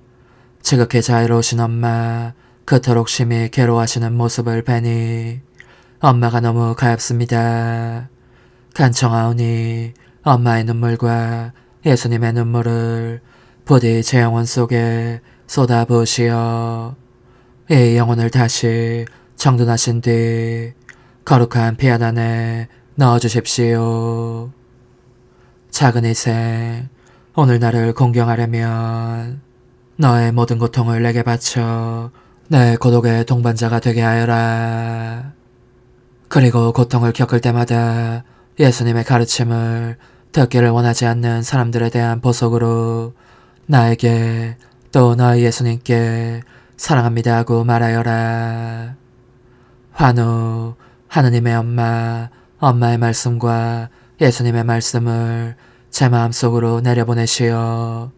지극히 자유로우신 엄마, 그토록 심히 괴로워하시는 모습을 뵈니 엄마가 너무 가엾습니다. 간청하오니 엄마의 눈물과 예수님의 눈물을 부디 제 영혼 속에 쏟아부으시어 이 영혼을 다시 정돈하신 뒤 거룩한 피앗 안에 넣어주십시오. 작은 희생, 오늘 나를 공경하려면 너의 모든 고통을 내게 바쳐 내 고독의 동반자가 되게 하여라. 그리고 고통을 겪을 때마다 예수님의 가르침을 듣기를 원하지 않는 사람들에 대한 보석으로 나에게 또 너희 예수님께 사랑합니다 하고 말하여라. 환우, 하느님의 엄마, 엄마의 말씀과 예수님의 말씀을 제 마음속으로 내려보내시어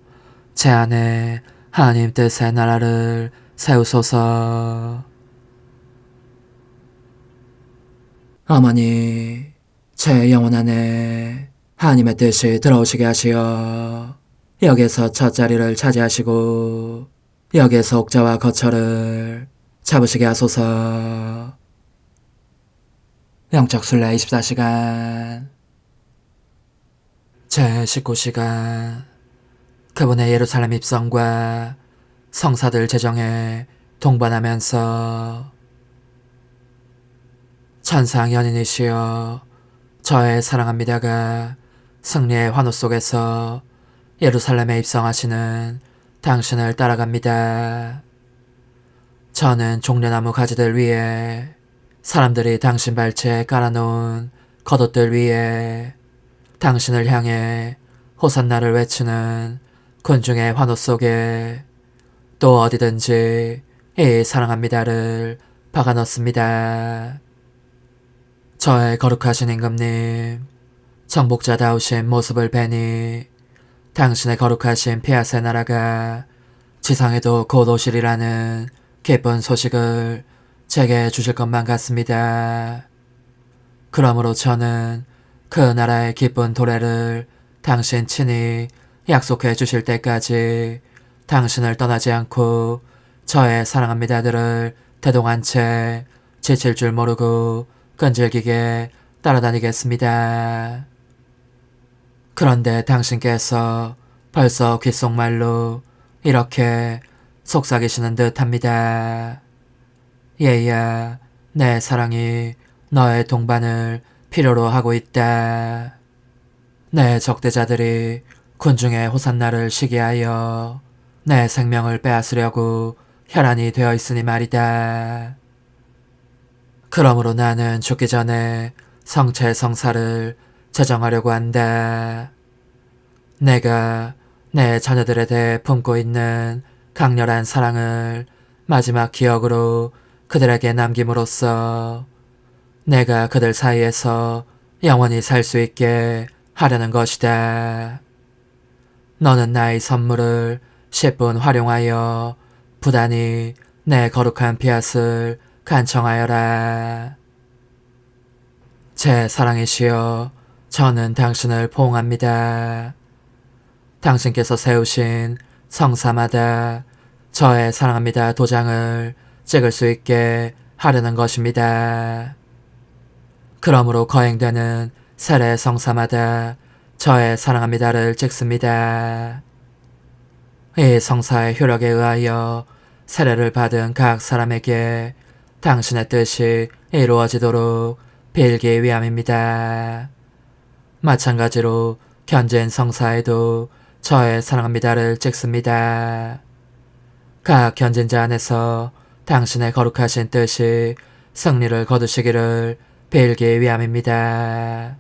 제 안에 하나님 뜻의 나라를 세우소서. 어머니, 제 영혼 안에 하나님의 뜻이 들어오시게 하시어 여기에서 첫 자리를 차지하시고 여기에서 옥자와 거처를 잡으시게 하소서. 영적 순례 24시간 제 19시간 그분의 예루살렘 입성과 성사들 제정에 동반하면서 천상 연인이시여 저의 사랑합니다가 승리의 환호 속에서 예루살렘에 입성하시는 당신을 따라갑니다. 저는 종려나무 가지들 위에 사람들이 당신 발치에 깔아놓은 겉옷들 위에 당신을 향해 호산나를 외치는 군중의 환호 속에 또 어디든지 이 사랑합니다를 박아 넣습니다. 저의 거룩하신 임금님, 정복자다우신 모습을 뵈니 당신의 거룩하신 피앗의 나라가 지상에도 곧 오시리라는 기쁜 소식을 제게 주실 것만 같습니다. 그러므로 저는 그 나라의 기쁜 도래를 당신 친히 약속해 주실 때까지 당신을 떠나지 않고 저의 사랑합니다들을 대동한 채 지칠 줄 모르고 끈질기게 따라다니겠습니다. 그런데 당신께서 벌써 귓속말로 이렇게 속삭이시는 듯합니다. 얘야, 내 사랑이 너의 동반을 필요로 하고 있다. 내 적대자들이 군중의 호산나를 시기하여 내 생명을 빼앗으려고 혈안이 되어 있으니 말이다. 그러므로 나는 죽기 전에 성체 성사를 제정하려고 한다. 내가 내 자녀들에 대해 품고 있는 강렬한 사랑을 마지막 기억으로 그들에게 남김으로써 내가 그들 사이에서 영원히 살 수 있게 하려는 것이다. 너는 나의 선물을 10분 활용하여 부단히 내 거룩한 피앗을 간청하여라. 제 사랑이시여, 저는 당신을 포옹합니다. 당신께서 세우신 성사마다 저의 사랑합니다 도장을 찍을 수 있게 하려는 것입니다. 그러므로 거행되는 세례 성사마다 저의 사랑합니다를 찍습니다. 이 성사의 효력에 의하여 세례를 받은 각 사람에게 당신의 뜻이 이루어지도록 빌기 위함입니다. 마찬가지로 견진 성사에도 저의 사랑합니다를 찍습니다. 각 견진자 안에서 당신의 거룩하신 뜻이 승리를 거두시기를 빌기 위함입니다.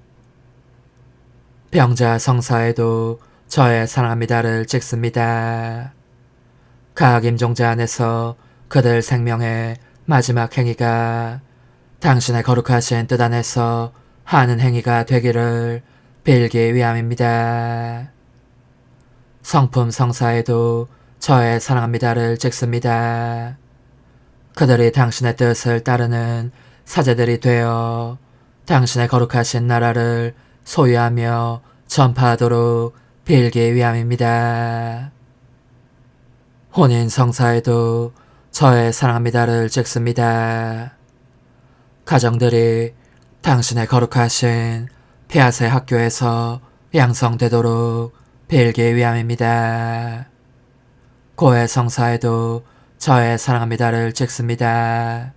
병자 성사에도 저의 사랑합니다를 찍습니다. 각 임종자 안에서 그들 생명의 마지막 행위가 당신의 거룩하신 뜻 안에서 하는 행위가 되기를 빌기 위함입니다. 성품 성사에도 저의 사랑합니다를 찍습니다. 그들이 당신의 뜻을 따르는 사제들이 되어 당신의 거룩하신 나라를 소유하며 전파하도록 빌기 위함입니다. 혼인 성사에도 저의 사랑합니다를 찍습니다. 가정들이 당신의 거룩하신 피앗의 학교에서 양성되도록 빌기 위함입니다. 고해 성사에도 저의 사랑합니다를 찍습니다.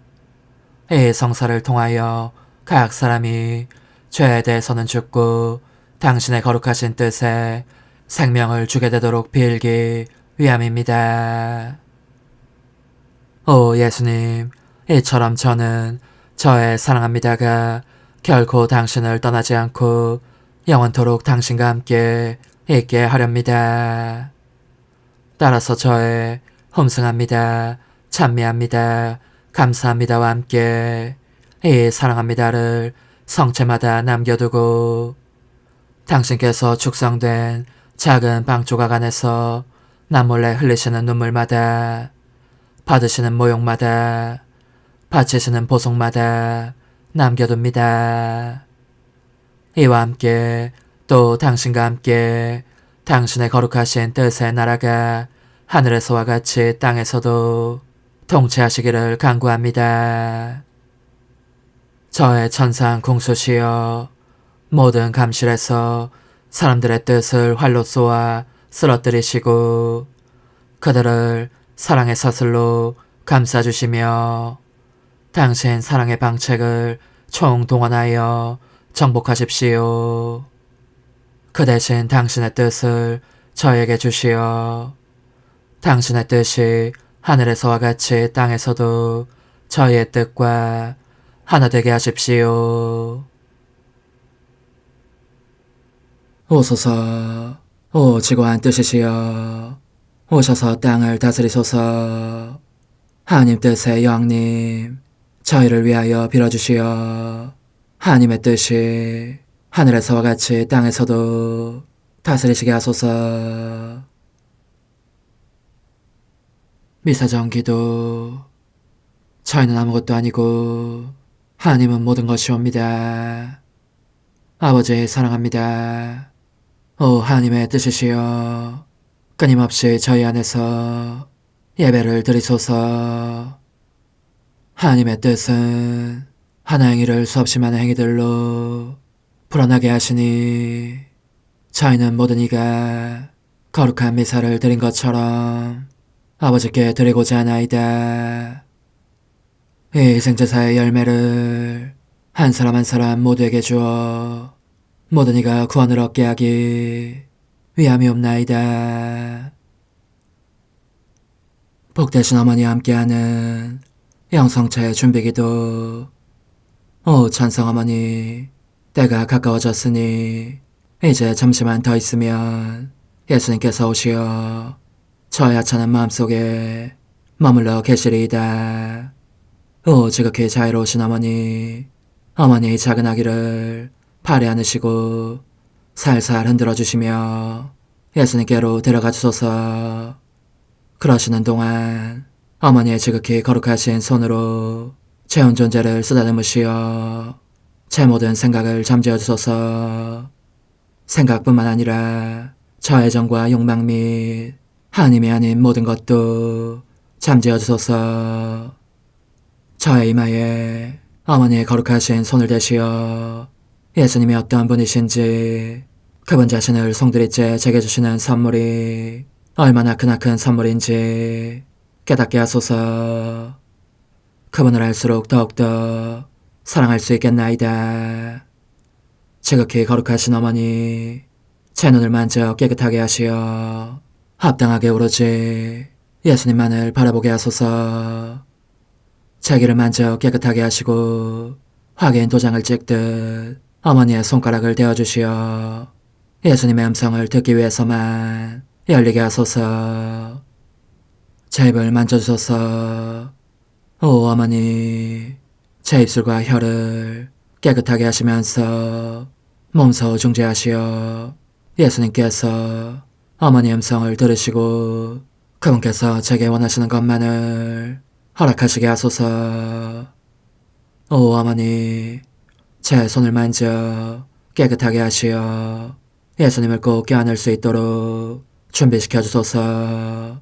이 성사를 통하여 각 사람이 죄에 대해서는 죽고 당신의 거룩하신 뜻에 생명을 주게 되도록 빌기 위함입니다. 오 예수님, 이처럼 저는 저의 사랑합니다가 결코 당신을 떠나지 않고 영원토록 당신과 함께 있게 하렵니다. 따라서 저의 홈승합니다, 찬미합니다, 감사합니다와 함께 이 사랑합니다를 성체마다 남겨두고 당신께서 축성된 작은 빵 조각 안에서 남몰래 흘리시는 눈물마다, 받으시는 모욕마다, 바치시는 보속마다 남겨둡니다. 이와 함께 또 당신과 함께 당신의 거룩하신 뜻의 나라가 하늘에서와 같이 땅에서도 통치하시기를 간구합니다. 저의 천상 궁수시여, 모든 감실에서 사람들의 뜻을 활로 쏘아 쓰러뜨리시고 그들을 사랑의 사슬로 감싸주시며 당신 사랑의 방책을 총동원하여 정복하십시오. 그 대신 당신의 뜻을 저에게 주시어 당신의 뜻이 하늘에서와 같이 땅에서도 저희의 뜻과 하나 되게 하십시오. 오소서, 오 지고한 뜻이시여, 오셔서 땅을 다스리소서. 하나님 뜻의 여왕님, 저희를 위하여 빌어주시어 하나님의 뜻이 하늘에서와 같이 땅에서도 다스리시게 하소서. 미사정 기도. 저희는 아무것도 아니고 하나님은 모든 것이옵니다. 아버지 사랑합니다. 오 하나님의 뜻이시여, 끊임없이 저희 안에서 예배를 드리소서. 하나님의 뜻은 하나 행위를 수없이 많은 행위들로 불어나게 하시니 저희는 모든 이가 거룩한 미사를 드린 것처럼 아버지께 드리고자 하나이다. 이 희생제사의 열매를 한 사람 한 사람 모두에게 주어 모든 이가 구원을 얻게 하기 위함이옵나이다. 복되신 어머니와 함께하는 영성체 준비기도. 오 찬성 어머니, 때가 가까워졌으니 이제 잠시만 더 있으면 예수님께서 오시어 저의 하찮은 마음속에 머물러 계시리이다. 오 지극히 자유로우신 어머니, 어머니의 작은 아기를 팔에 안으시고 살살 흔들어 주시며 예수님께로 데려가 주소서. 그러시는 동안 어머니의 지극히 거룩하신 손으로 제 온 존재를 쓰다듬으시어 제 모든 생각을 잠재워 주소서. 생각뿐만 아니라 저의 정과 욕망 및 하나님이 아닌 모든 것도 잠재워 주소서. 저의 이마에 어머니의 거룩하신 손을 대시어 예수님이 어떤 분이신지, 그분 자신을 송두리째 제게 주시는 선물이 얼마나 크나큰 선물인지 깨닫게 하소서. 그분을 알수록 더욱더 사랑할 수 있겠나이다. 지극히 거룩하신 어머니, 제 눈을 만져 깨끗하게 하시어 합당하게 오로지 예수님만을 바라보게 하소서. 제 귀를 만져 깨끗하게 하시고 확인 도장을 찍듯 어머니의 손가락을 대어주시어 예수님의 음성을 듣기 위해서만 열리게 하소서. 제 입을 만져주소서. 오 어머니, 제 입술과 혀를 깨끗하게 하시면서 몸소 중재하시어 예수님께서 어머니 음성을 들으시고 그분께서 제게 원하시는 것만을 허락하시게 하소서. 오 어머니, 제 손을 만져 깨끗하게 하시어 예수님을 꼭 껴안을 수 있도록 준비시켜 주소서.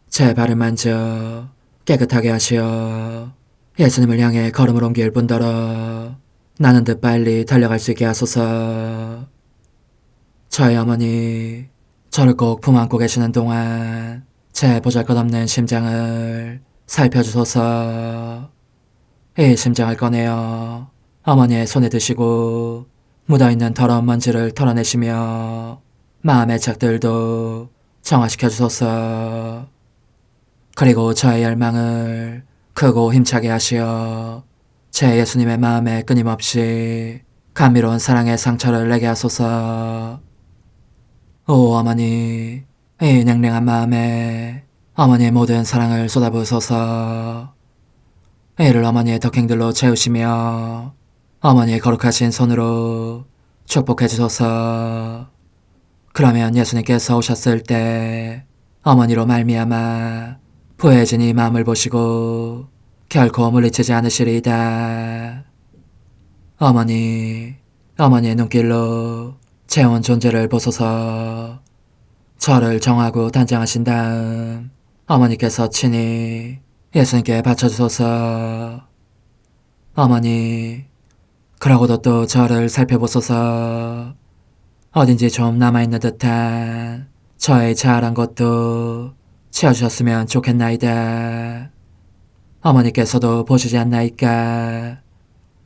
제 발을 만져 깨끗하게 하시어 예수님을 향해 걸음을 옮길 뿐더러 나는 듯 빨리 달려갈 수 있게 하소서. 저의 어머니, 저를 꼭 품 안고 계시는 동안 제 보잘것없는 심장을 살펴주소서. 이 심장을 꺼내어 어머니의 손에 드시고 묻어있는 더러운 먼지를 털어내시며 마음의 책들도 정화시켜 주소서. 그리고 저의 열망을 크고 힘차게 하시어 제 예수님의 마음에 끊임없이 감미로운 사랑의 상처를 내게 하소서. 오 어머니, 이 냉랭한 마음에 어머니의 모든 사랑을 쏟아부으소서. 이를 어머니의 덕행들로 채우시며 어머니의 거룩하신 손으로 축복해 주소서. 그러면 예수님께서 오셨을 때 어머니로 말미암아 부해진 이 마음을 보시고 결코 물리치지 않으시리이다. 어머니, 어머니의 눈길로 제 온 존재를 보소서. 저를 정하고 단장하신 다음 어머니께서 친히 예수님께 바쳐주소서. 어머니, 그러고도 또 저를 살펴보소서. 어딘지 좀 남아있는 듯한 저의 자아란 것도 채워주셨으면 좋겠나이다. 어머니께서도 보시지 않나이까?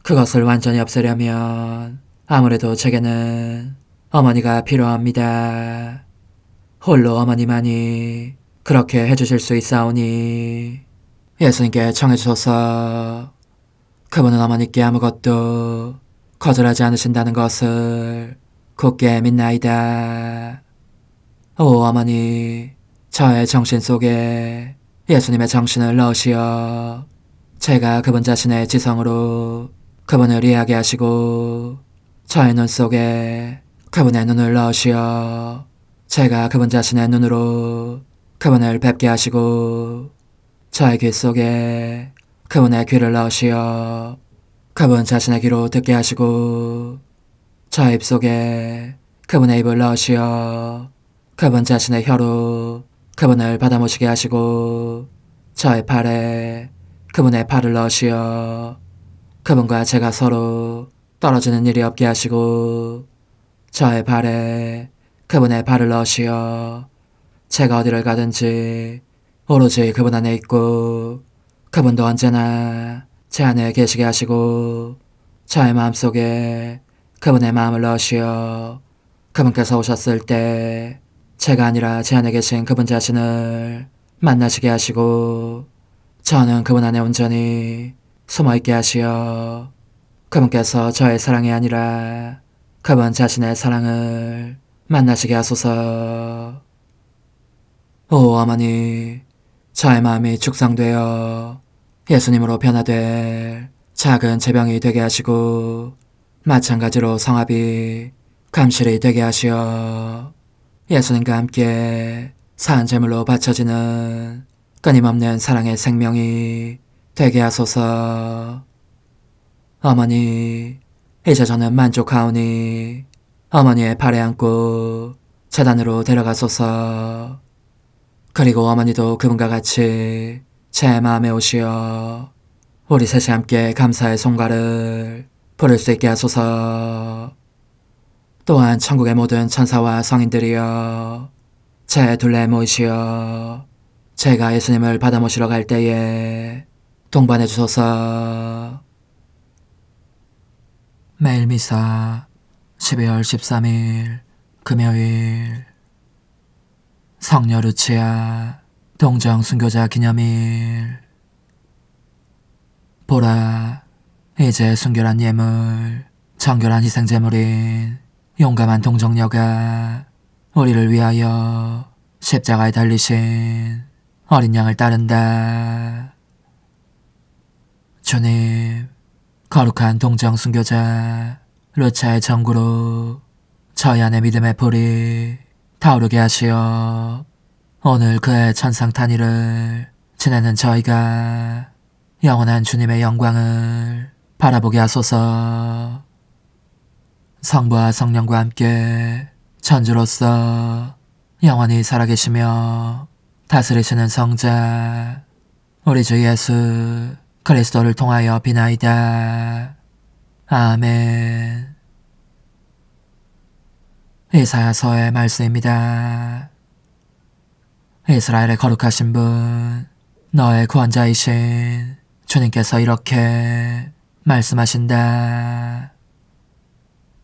그것을 완전히 없애려면 아무래도 제게는 어머니가 필요합니다. 홀로 어머니만이 그렇게 해주실 수 있사오니 예수님께 청해주소서. 그분은 어머니께 아무것도 거절하지 않으신다는 것을 굳게 믿나이다. 오 어머니, 저의 정신 속에 예수님의 정신을 넣으시어 제가 그분 자신의 지성으로 그분을 이해하게 하시고 저의 눈 속에 그분의 눈을 넣으시어 제가 그분 자신의 눈으로 그분을 뵙게 하시고 저의 귀 속에 그분의 귀를 넣으시어 그분 자신의 귀로 듣게 하시고 저의 입 속에 그분의 입을 넣으시어 그분 자신의 혀로 그분을 받아모시게 하시고 저의 팔에 그분의 팔을 넣으시어 그분과 제가 서로 떨어지는 일이 없게 하시고 저의 발에 그분의 발을 넣으시어 제가 어디를 가든지 오로지 그분 안에 있고 그분도 언제나 제 안에 계시게 하시고 저의 마음속에 그분의 마음을 넣으시어 그분께서 오셨을 때 제가 아니라 제 안에 계신 그분 자신을 만나시게 하시고 저는 그분 안에 온전히 숨어있게 하시어 그분께서 저의 사랑이 아니라 그분 자신의 사랑을 만나시게 하소서. 오 어머니, 저의 마음이 축성되어 예수님으로 변화될 작은 제병이 되게 하시고 마찬가지로 성합이 감실이 되게 하시어 예수님과 함께 산 제물로 바쳐지는 끊임없는 사랑의 생명이 되게 하소서. 어머니, 이제 저는 만족하오니 어머니의 발에 안고 제단으로 데려가소서. 그리고 어머니도 그분과 같이 제 마음에 오시어 우리 셋이 함께 감사의 송가를 부를 수 있게 하소서. 또한 천국의 모든 천사와 성인들이여 제 둘레에 모이시어 제가 예수님을 받아 모시러 갈 때에 동반해 주소서. 매일 미사 12월 13일 금요일 성녀 루치아 동정 순교자 기념일. 보라, 이제 순결한 예물, 정결한 희생제물인 용감한 동정녀가 우리를 위하여 십자가에 달리신 어린 양을 따른다. 주님, 거룩한 동정 순교자 루차의 정구로 저희 안의 믿음의 불이 타오르게 하시어 오늘 그의 천상탄의를 지내는 저희가 영원한 주님의 영광을 바라보게 하소서. 성부와 성령과 함께 천주로서 영원히 살아계시며 다스리시는 성자 우리 주 예수 그리스도를 통하여 비나이다. 아멘. 이사야서의 말씀입니다. 이스라엘의 거룩하신 분, 너의 구원자이신 주님께서 이렇게 말씀하신다.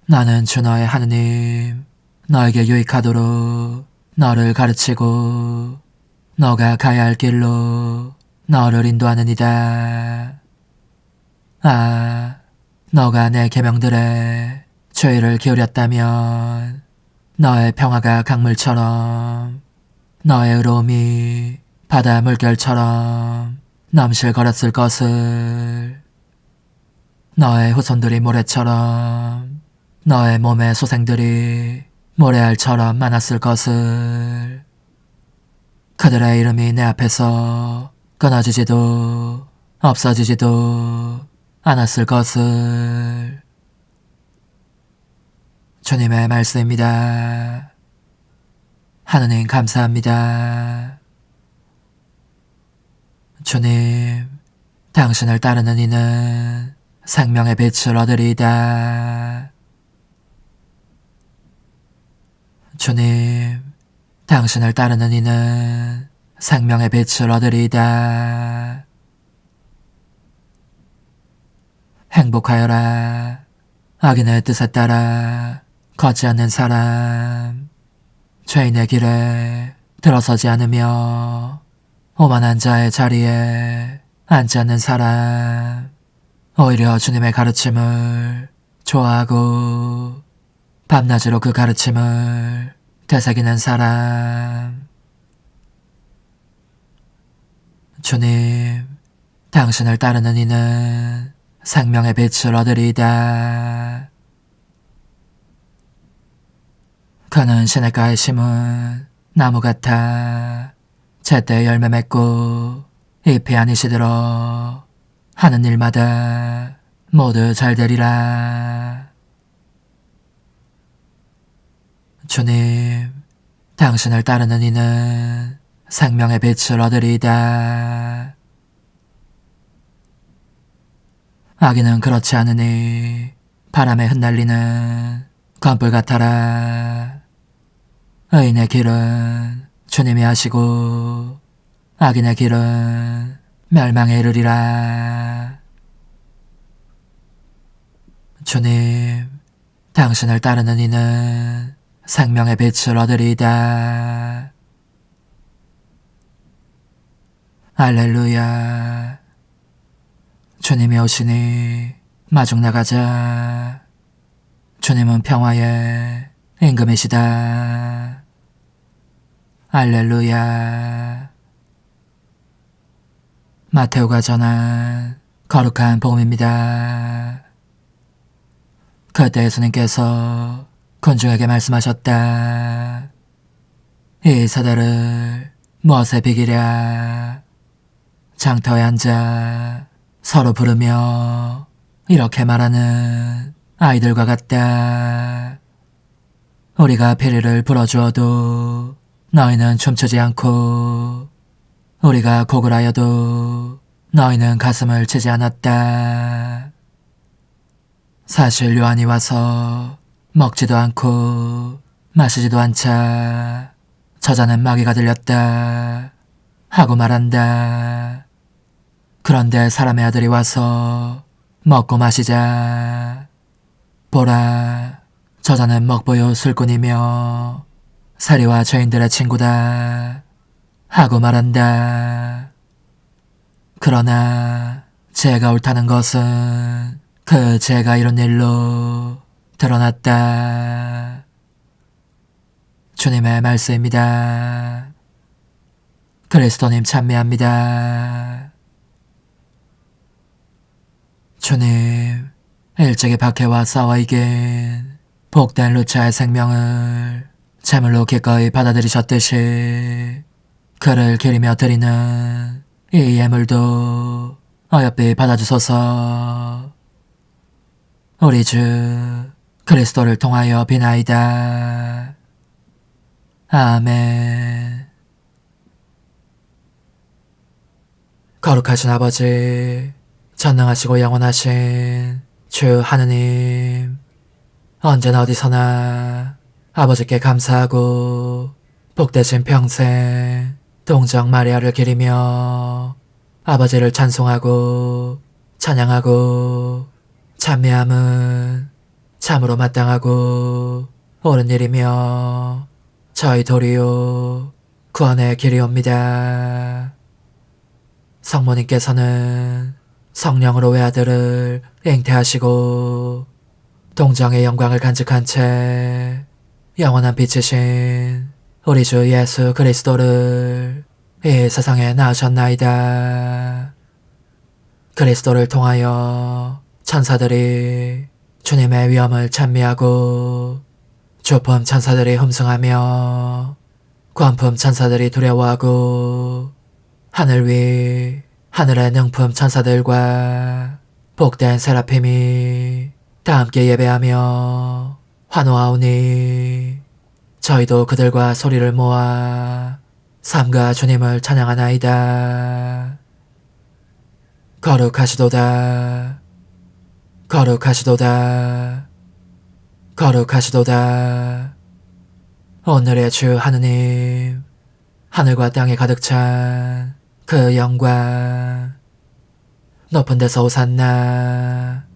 나는 주 너의 하느님, 너에게 유익하도록 너를 가르치고 너가 가야 할 길로 너를 인도하느니다. 너가 내 계명들에 주의를 기울였다면 너의 평화가 강물처럼 너의 의로움이 바다 물결처럼 넘실거렸을 것을, 너의 후손들이 모래처럼 너의 몸의 소생들이 모래알처럼 많았을 것을, 그들의 이름이 내 앞에서 끊어지지도 없어지지도 않았을 것을. 주님의 말씀입니다. 하느님 감사합니다. 주님, 당신을 따르는 이는 생명의 빛을 얻으리이다. 주님, 당신을 따르는 이는 생명의 빛을 얻으리이다. 행복하여라. 악인의 뜻에 따라 걷지 않는 사람, 죄인의 길에 들어서지 않으며 오만한 자의 자리에 앉지 않는 사람, 오히려 주님의 가르침을 좋아하고 밤낮으로 그 가르침을 되새기는 사람. 주님, 당신을 따르는 이는 생명의 빛을 얻으리이다. 그는 시냇가에 심은 나무 같아 제때 열매 맺고 잎이 아니 시들어 하는 일마다 모두 잘 되리라. 주님, 당신을 따르는 이는 생명의 빛을 얻으리이다. 악인은 그렇지 않으니 바람에 흩날리는 검불 같아라. 의인의 길은 주님이 하시고 악인의 길은 멸망에 이르리라. 주님, 당신을 따르는 이는 생명의 빛을 얻으리이다. 할렐루야. 주님이 오시니 마중 나가자. 주님은 평화의 임금이시다. 할렐루야. 마테오가 전한 거룩한 복음입니다. 그때 예수님께서 군중에게 말씀하셨다. 이 세대를 무엇에 비기랴. 장터에 앉아 서로 부르며 이렇게 말하는 아이들과 같다. 우리가 피리를 불어주어도 너희는 춤추지 않고, 우리가 곡을 하여도 너희는 가슴을 치지 않았다. 사실 요한이 와서 먹지도 않고 마시지도 않자 저자는 마귀가 들렸다 하고 말한다. 그런데 사람의 아들이 와서 먹고 마시자. 보라, 저자는 먹보요 술꾼이며 세리와 죄인들의 친구다 하고 말한다. 그러나 죄가 옳다는 것은 그 죄가 이룬 일로 드러났다. 주님의 말씀입니다. 그리스도님 찬미합니다. 주님, 일찍이 박해와 싸워 이긴 복된 루차의 생명을 제물로 기꺼이 받아들이셨듯이 그를 기리며 드리는 이 예물도 어여삐 받아주소서. 우리 주 그리스도를 통하여 비나이다. 아멘. 거룩하신 아버지, 전능하시고 영원하신 주 하느님, 언제나 어디서나 아버지께 감사하고 복되신 평생 동정 마리아를 기리며 아버지를 찬송하고 찬양하고 찬미함은 참으로 마땅하고 옳은 일이며 저희 도리요 구원의 길이옵니다. 성모님께서는 성령으로 외아들을 잉태하시고 동정의 영광을 간직한 채 영원한 빛이신 우리 주 예수 그리스도를 이 세상에 낳으셨나이다. 그리스도를 통하여 천사들이 주님의 위엄을 찬미하고 주품 천사들이 흠숭하며 권품 천사들이 두려워하고 하늘 위 하늘의 능품 천사들과 복된 세라핌이 다 함께 예배하며 환호하오니 저희도 그들과 소리를 모아 삼가 주님을 찬양하나이다. 거룩하시도다. 거룩하시도다. 거룩하시도다. 오늘의 주 하느님, 하늘과 땅에 가득 찬 그 영광, 높은 데서 오산나.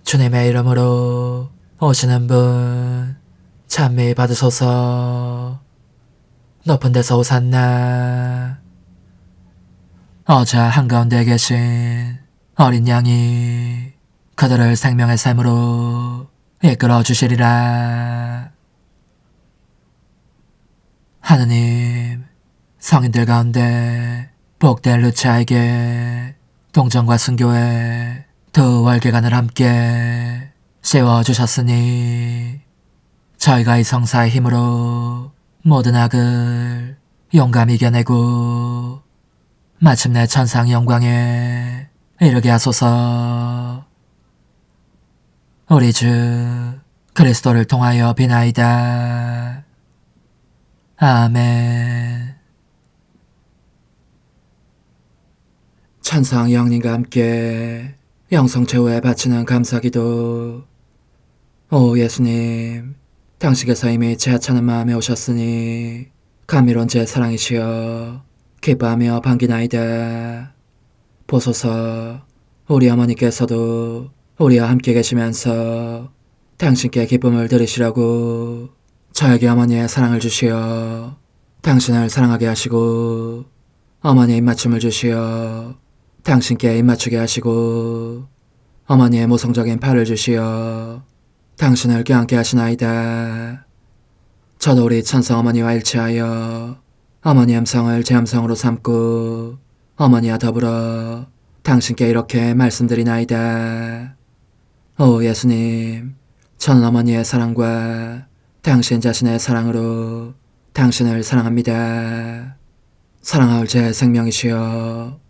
주님의 이름으로 오시는 분 찬미 받으소서. 높은 데서 오산나. 어자 한가운데 계신 어린 양이 그들을 생명의 샘으로 이끌어 주시리라. 하느님, 성인들 가운데 복된 루치아에게 동정과 순교의 두 월계관을 함께 씌워주셨으니 저희가 이 성사의 힘으로 모든 악을 용감히 이겨내고 마침내 천상 영광에 이르게 하소서. 우리 주 그리스도를 통하여 비나이다. 아멘. 천상 영님과 함께 영성 최후에 바치는 감사기도. 오 예수님, 당신께서 이미 제 하찮은 마음에 오셨으니 감미로운 제 사랑이시여 기뻐하며 반기나이다. 보소서, 우리 어머니께서도 우리와 함께 계시면서 당신께 기쁨을 드리시라고 저에게 어머니의 사랑을 주시어 당신을 사랑하게 하시고 어머니의 입맞춤을 주시어 당신께 입맞추게 하시고 어머니의 모성적인 팔을 주시어 당신을 껴안게 하시나이다. 저도 우리 천성 어머니와 일치하여 어머니 음성을 제 음성으로 삼고 어머니와 더불어 당신께 이렇게 말씀드리나이다. 오 예수님, 저는 어머니의 사랑과 당신 자신의 사랑으로 당신을 사랑합니다. 사랑하올 제 생명이시여,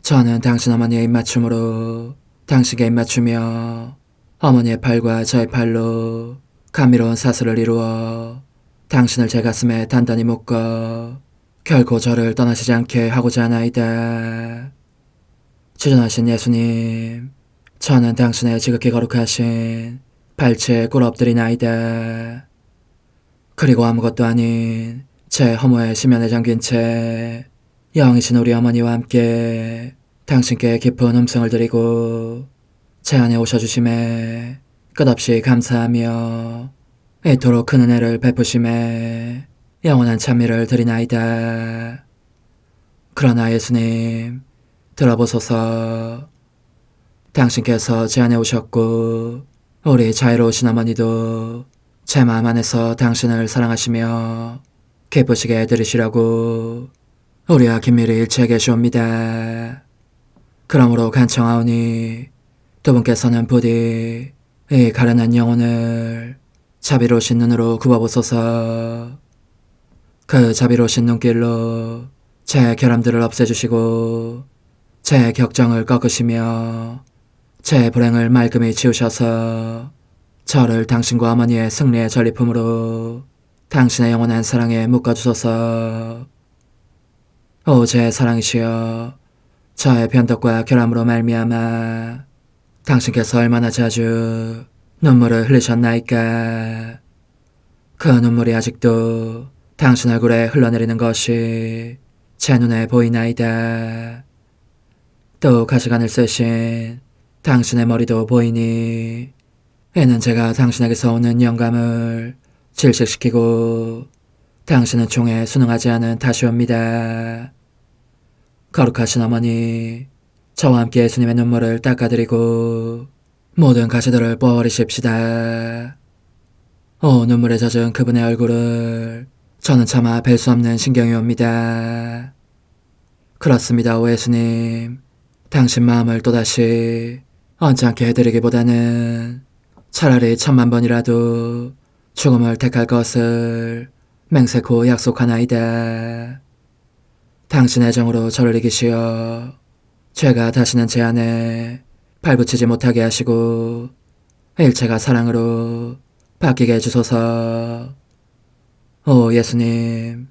저는 당신 어머니의 입맞춤으로 당신께 입맞추며 어머니의 팔과 저의 팔로 감미로운 사슬을 이루어 당신을 제 가슴에 단단히 묶어 결코 저를 떠나시지 않게 하고자 하나이다. 주전하신 예수님, 저는 당신의 지극히 거룩하신 발치에 꿇어 엎드리나이다. 그리고 아무것도 아닌 제 허무의 심연에 잠긴 채 영이신 우리 어머니와 함께 당신께 깊은 음성을 드리고 제 안에 오셔주심에 끝없이 감사하며 이토록 큰 은혜를 베푸심에 영원한 찬미를 드리나이다. 그러나 예수님, 들어보소서. 당신께서 제 안에 오셨고 우리 자유로우신 어머니도 제 마음 안에서 당신을 사랑하시며 기쁘시게 해드리시라고 우리와 긴밀히 일치해 계시옵니다. 그러므로 간청하오니 두 분께서는 부디 이 가련한 영혼을 자비로우신 눈으로 굽어보소서. 그 자비로우신 눈길로 제 결함들을 없애주시고 제 격정을 꺾으시며 제 불행을 말끔히 지우셔서 저를 당신과 어머니의 승리의 전리품으로 당신의 영원한 사랑에 묶어주소서. 오 제 사랑이시여, 저의 변덕과 결함으로 말미암아 당신께서 얼마나 자주 눈물을 흘리셨나이까. 그 눈물이 아직도 당신 얼굴에 흘러내리는 것이 제 눈에 보이나이다. 또 가시관을 쓰신 당신의 머리도 보이니 이는 제가 당신에게서 오는 영감을 질식시키고 당신은 총에 순응하지 않은 탓이옵니다. 거룩하신 어머니, 저와 함께 예수님의 눈물을 닦아드리고 모든 가시들을 뽑아버리십시다. 눈물에 젖은 그분의 얼굴을 저는 차마 뵐 수 없는 신경이 옵니다. 그렇습니다, 오 예수님. 당신 마음을 또다시 언짢게 해드리기보다는 차라리 1000,000번이라도 죽음을 택할 것을 맹세코 약속하나이다. 당신의 정으로 저를 이기시어 죄가 다시는 제 안에 발붙이지 못하게 하시고 일체가 사랑으로 바뀌게 해주소서. 오 예수님,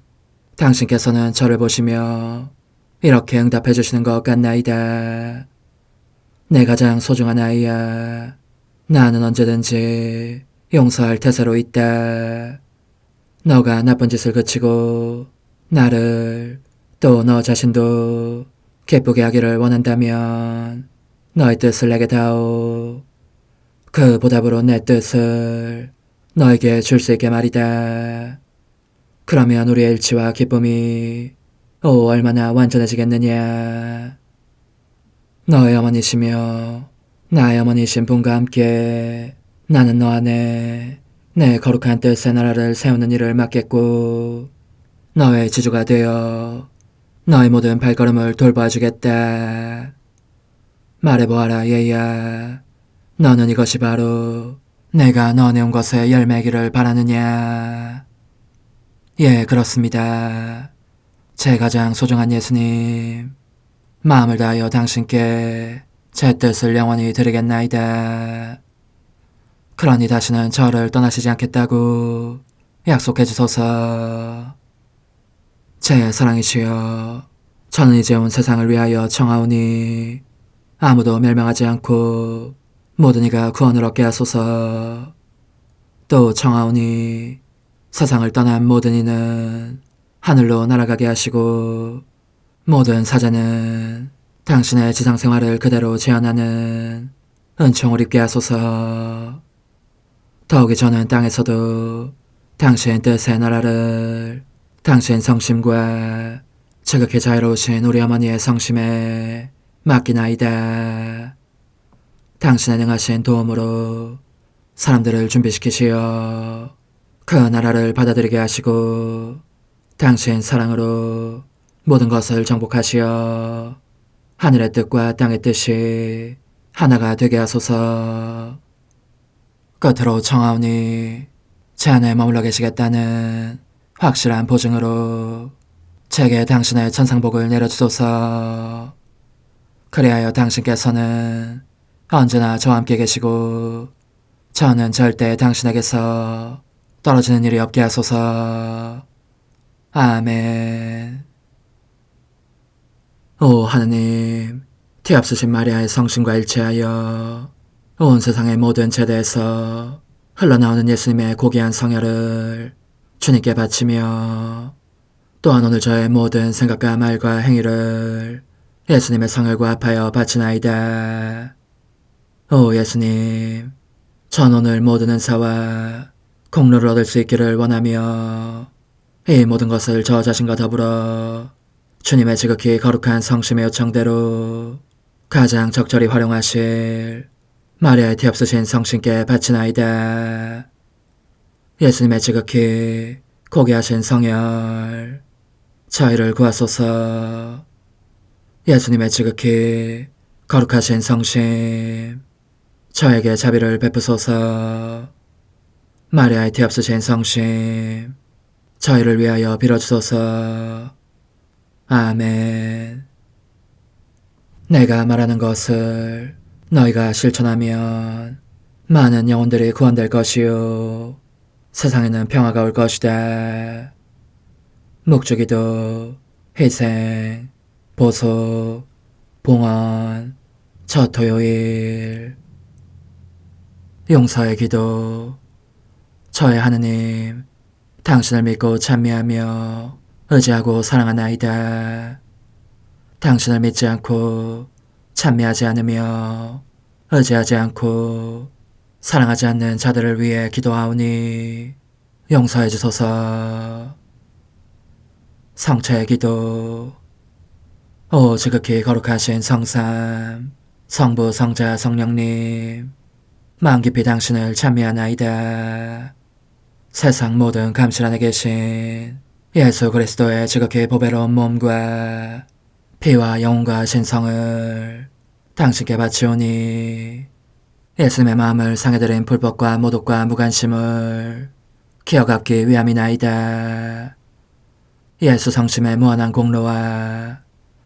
당신께서는 저를 보시며 이렇게 응답해 주시는 것 같나이다. 내 가장 소중한 아이야, 나는 언제든지 용서할 태세로 있다. 너가 나쁜 짓을 그치고 나를 또 너 자신도 기쁘게 하기를 원한다면 너의 뜻을 내게 다오. 그 보답으로 내 뜻을 너에게 줄 수 있게 말이다. 그러면 우리의 일치와 기쁨이 얼마나 완전해지겠느냐. 너의 어머니시며 나의 어머니신 분과 함께 나는 너 안에 내 거룩한 뜻의 나라를 세우는 일을 맡겠고 너의 지주가 되어 너의 모든 발걸음을 돌봐주겠다. 말해보아라 얘야. 너는 이것이 바로 내가 너 내온 것의 열매기를 바라느냐. 예, 그렇습니다. 제 가장 소중한 예수님, 마음을 다하여 당신께 제 뜻을 영원히 드리겠나이다. 그러니 다시는 저를 떠나시지 않겠다고 약속해 주소서. 제 사랑이시여, 저는 이제 온 세상을 위하여 청하오니 아무도 멸망하지 않고 모든 이가 구원을 얻게 하소서. 또 청하오니 세상을 떠난 모든 이는 하늘로 날아가게 하시고 모든 사자는 당신의 지상생활을 그대로 재현하는 은총을 입게 하소서. 더욱이 저는 땅에서도 당신 뜻의 나라를 당신 성심과 지극히 자유로우신 우리 어머니의 성심에 맡기나이다. 당신의 능하신 도움으로 사람들을 준비시키시어 그 나라를 받아들이게 하시고 당신 사랑으로 모든 것을 정복하시어 하늘의 뜻과 땅의 뜻이 하나가 되게 하소서. 끝으로 청하오니 제 안에 머물러 계시겠다는 확실한 보증으로 제게 당신의 천상복을 내려주소서. 그리하여 당신께서는 언제나 저와 함께 계시고 저는 절대 당신에게서 떨어지는 일이 없게 하소서. 아멘. 오 하느님, 티없으신 마리아의 성신과 일치하여 온 세상의 모든 제대에서 흘러나오는 예수님의 고귀한 성혈을 주님께 바치며 또한 오늘 저의 모든 생각과 말과 행위를 예수님의 성혈과 합하여 바치나이다. 오 예수님, 전 오늘 모든 은사와 공로를 얻을 수 있기를 원하며 이 모든 것을 저 자신과 더불어 주님의 지극히 거룩한 성심의 요청대로 가장 적절히 활용하실 마리아의 티없으신 성신께 바치나이다. 예수님의 지극히 고귀하신 성혈, 저희를 구하소서. 예수님의 지극히 거룩하신 성심, 저에게 자비를 베푸소서. 마리아의 티없으신 성심, 저희를 위하여 빌어주소서. 아멘. 내가 말하는 것을 너희가 실천하면 많은 영혼들이 구원될 것이요 세상에는 평화가 올 것이다. 묵주기도, 희생, 보속, 봉헌, 첫 토요일. 용서의 기도. 저의 하느님, 당신을 믿고 찬미하며 의지하고 사랑하나이다. 당신을 믿지 않고 찬미하지 않으며 의지하지 않고 사랑하지 않는 자들을 위해 기도하오니 용서해 주소서. 성처의 기도. 오 지극히 거룩하신 성삼, 성부, 성자, 성령님, 마음 깊이 당신을 찬미하나이다. 세상 모든 감실 안에 계신 예수 그리스도의 지극히 보배로운 몸과 피와 영혼과 신성을 당신께 바치오니 예수님의 마음을 상해드린 불법과 모독과 무관심을 기어갚기 위함이나이다. 예수 성심의 무한한 공로와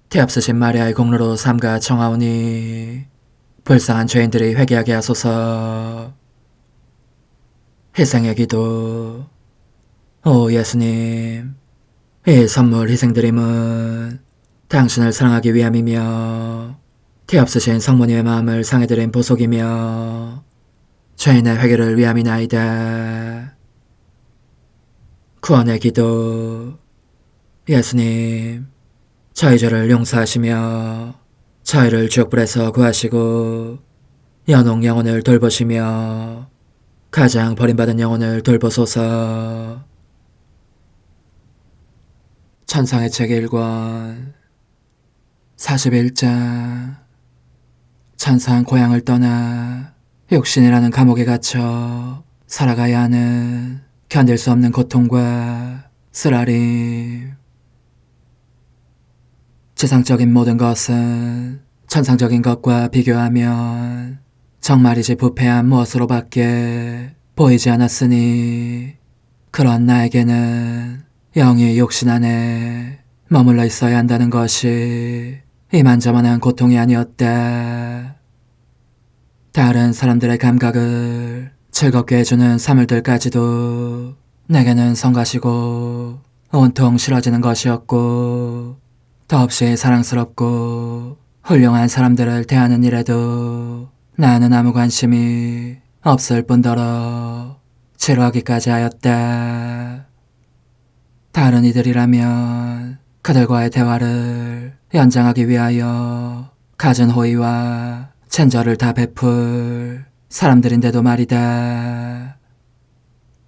태없으신 마리아의 공로로 삼가 청하오니 불쌍한 죄인들이 회개하게 하소서. 희생의 기도. 오 예수님, 이 선물 희생드림은 당신을 사랑하기 위함이며 태없으신 성모님의 마음을 상해드린 보속이며 죄인의 회개를 위함이나이다. 구원의 기도. 예수님, 저희 죄를 용서하시며 저희를 지옥불에서 구하시고 연옥 영혼을 돌보시며 가장 버림받은 영혼을 돌보소서. 천상의 책 1권 41장. 천상 고향을 떠나 육신이라는 감옥에 갇혀 살아가야 하는 견딜 수 없는 고통과 쓰라림. 지상적인 모든 것은 천상적인 것과 비교하면 정말이지 부패한 무엇으로밖에 보이지 않았으니 그런 나에게는 영이 육신 안에 머물러 있어야 한다는 것이 이만저만한 고통이 아니었다. 다른 사람들의 감각을 즐겁게 해주는 사물들까지도 내게는 성가시고 온통 싫어지는 것이었고 더없이 사랑스럽고 훌륭한 사람들을 대하는 일에도 나는 아무 관심이 없을 뿐더러 지루하기까지 하였다. 다른 이들이라면 그들과의 대화를 연장하기 위하여 갖은 호의와 친절을 다 베풀 사람들인데도 말이다.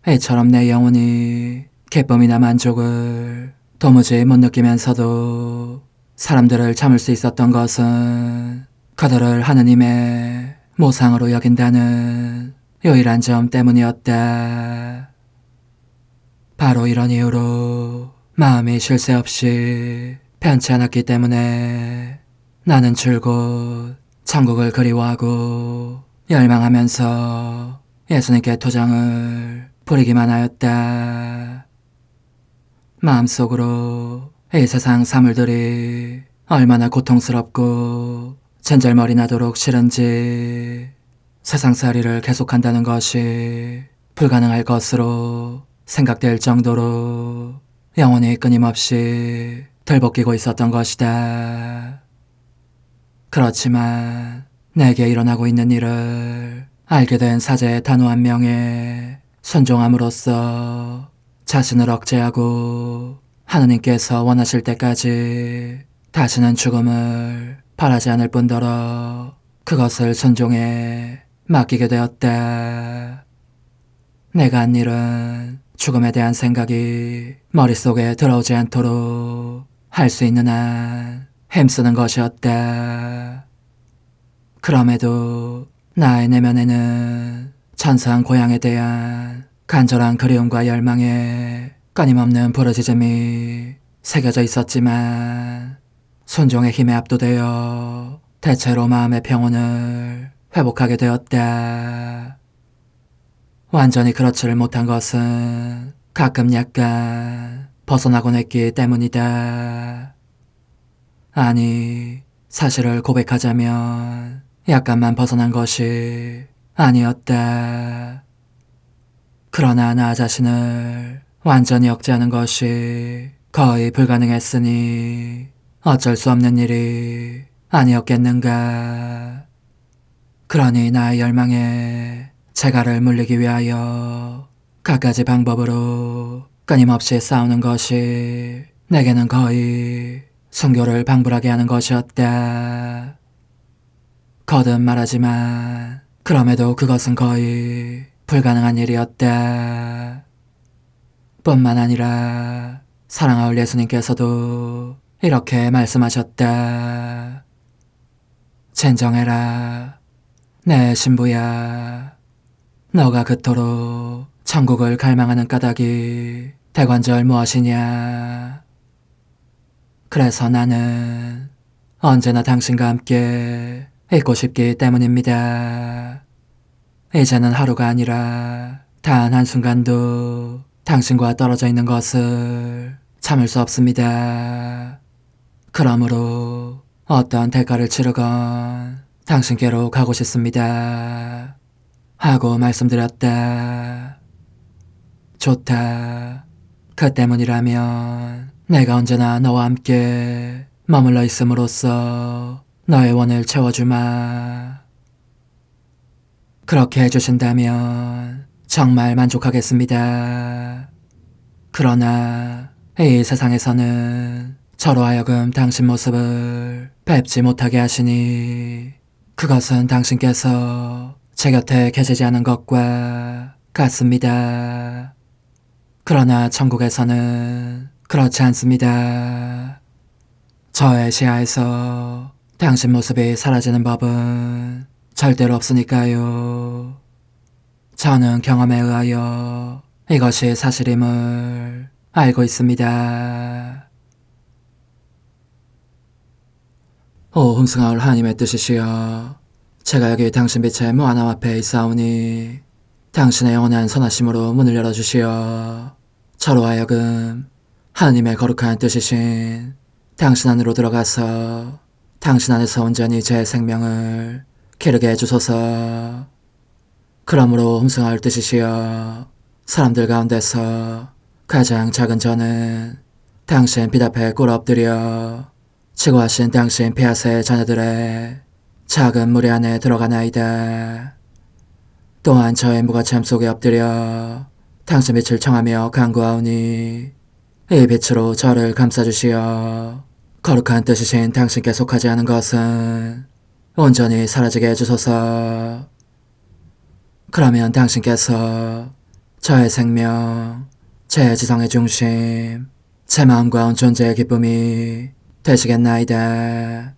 이처럼 내 영혼이 기쁨이나 만족을 도무지 못 느끼면서도 사람들을 참을 수 있었던 것은 그들을 하느님의 모상으로 여긴다는 유일한 점 때문이었다. 바로 이런 이유로 마음이 쉴 새 없이 편치 않았기 때문에 나는 줄곧 천국을 그리워하고 열망하면서 예수님께 도장을 부리기만 하였다. 마음속으로 이 세상 사물들이 얼마나 고통스럽고 잔절머리 나도록 싫은지 세상살이를 계속한다는 것이 불가능할 것으로 생각될 정도로 영혼이 끊임없이 들볶이고 있었던 것이다. 그렇지만 내게 일어나고 있는 일을 알게 된 사제의 단호 한 명에 순종함으로써 자신을 억제하고 하느님께서 원하실 때까지 다시는 죽음을 바라지 않을 뿐더러 그것을 순종해 맡기게 되었다. 내가 한 일은 죽음에 대한 생각이 머릿속에 들어오지 않도록 할 수 있는 한 힘쓰는 것이었다. 그럼에도 나의 내면에는 천상 고향에 대한 간절한 그리움과 열망에 끊임없는 부르짖음이 새겨져 있었지만 순종의 힘에 압도되어 대체로 마음의 평온을 회복하게 되었다. 완전히 그렇지를 못한 것은 가끔 약간 벗어나곤 했기 때문이다. 아니, 사실을 고백하자면 약간만 벗어난 것이 아니었다. 그러나 나 자신을 완전히 억제하는 것이 거의 불가능했으니 어쩔 수 없는 일이 아니었겠는가. 그러니 나의 열망에 재갈을 물리기 위하여 갖가지 방법으로 끊임없이 싸우는 것이 내게는 거의 순교를 방불하게 하는 것이었다. 거듭 말하지만 그럼에도 그것은 거의 불가능한 일이었다. 뿐만 아니라 사랑하올 예수님께서도 이렇게 말씀하셨다. 진정해라, 내 신부야. 너가 그토록 천국을 갈망하는 까닭이 대관절 무엇이냐. 그래서 나는 언제나 당신과 함께 있고 싶기 때문입니다. 이제는 하루가 아니라 단 한순간도 당신과 떨어져 있는 것을 참을 수 없습니다. 그러므로 어떤 대가를 치르건 당신께로 가고 싶습니다. 하고 말씀드렸다. 좋다. 그 때문이라면 내가 언제나 너와 함께 머물러 있음으로써 너의 원을 채워주마. 그렇게 해주신다면 정말 만족하겠습니다. 그러나 이 세상에서는 저로 하여금 당신 모습을 뵙지 못하게 하시니 그것은 당신께서 제 곁에 계시지 않은 것과 같습니다. 그러나 천국에서는 그렇지 않습니다. 저의 시야에서 당신 모습이 사라지는 법은 절대로 없으니까요. 저는 경험에 의하여 이것이 사실임을 알고 있습니다. 오 흠승하올 하나님의 뜻이시여, 제가 여기 당신 빛의 무한함 앞에 있사오니 당신의 영원한 선하심으로 문을 열어주시어 저로 하여금 하나님의 거룩한 뜻이신 당신 안으로 들어가서 당신 안에서 온전히 제 생명을 기르게 해주소서. 그러므로 흠승하올 뜻이시여, 사람들 가운데서 가장 작은 저는 당신 빛 앞에 꿇어 엎드려 지고하신 당신 폐하세 자녀들의 작은 무리 안에 들어가나이다. 또한 저의 무가참 속에 엎드려 당신 빛을 청하며 간구하오니 이 빛으로 저를 감싸주시어 거룩한 뜻이신 당신께 속하지 않은 것은 온전히 사라지게 해주소서. 그러면 당신께서 저의 생명, 제 지성의 중심, 제 마음과 온 존재의 기쁨이 되시겠나이다.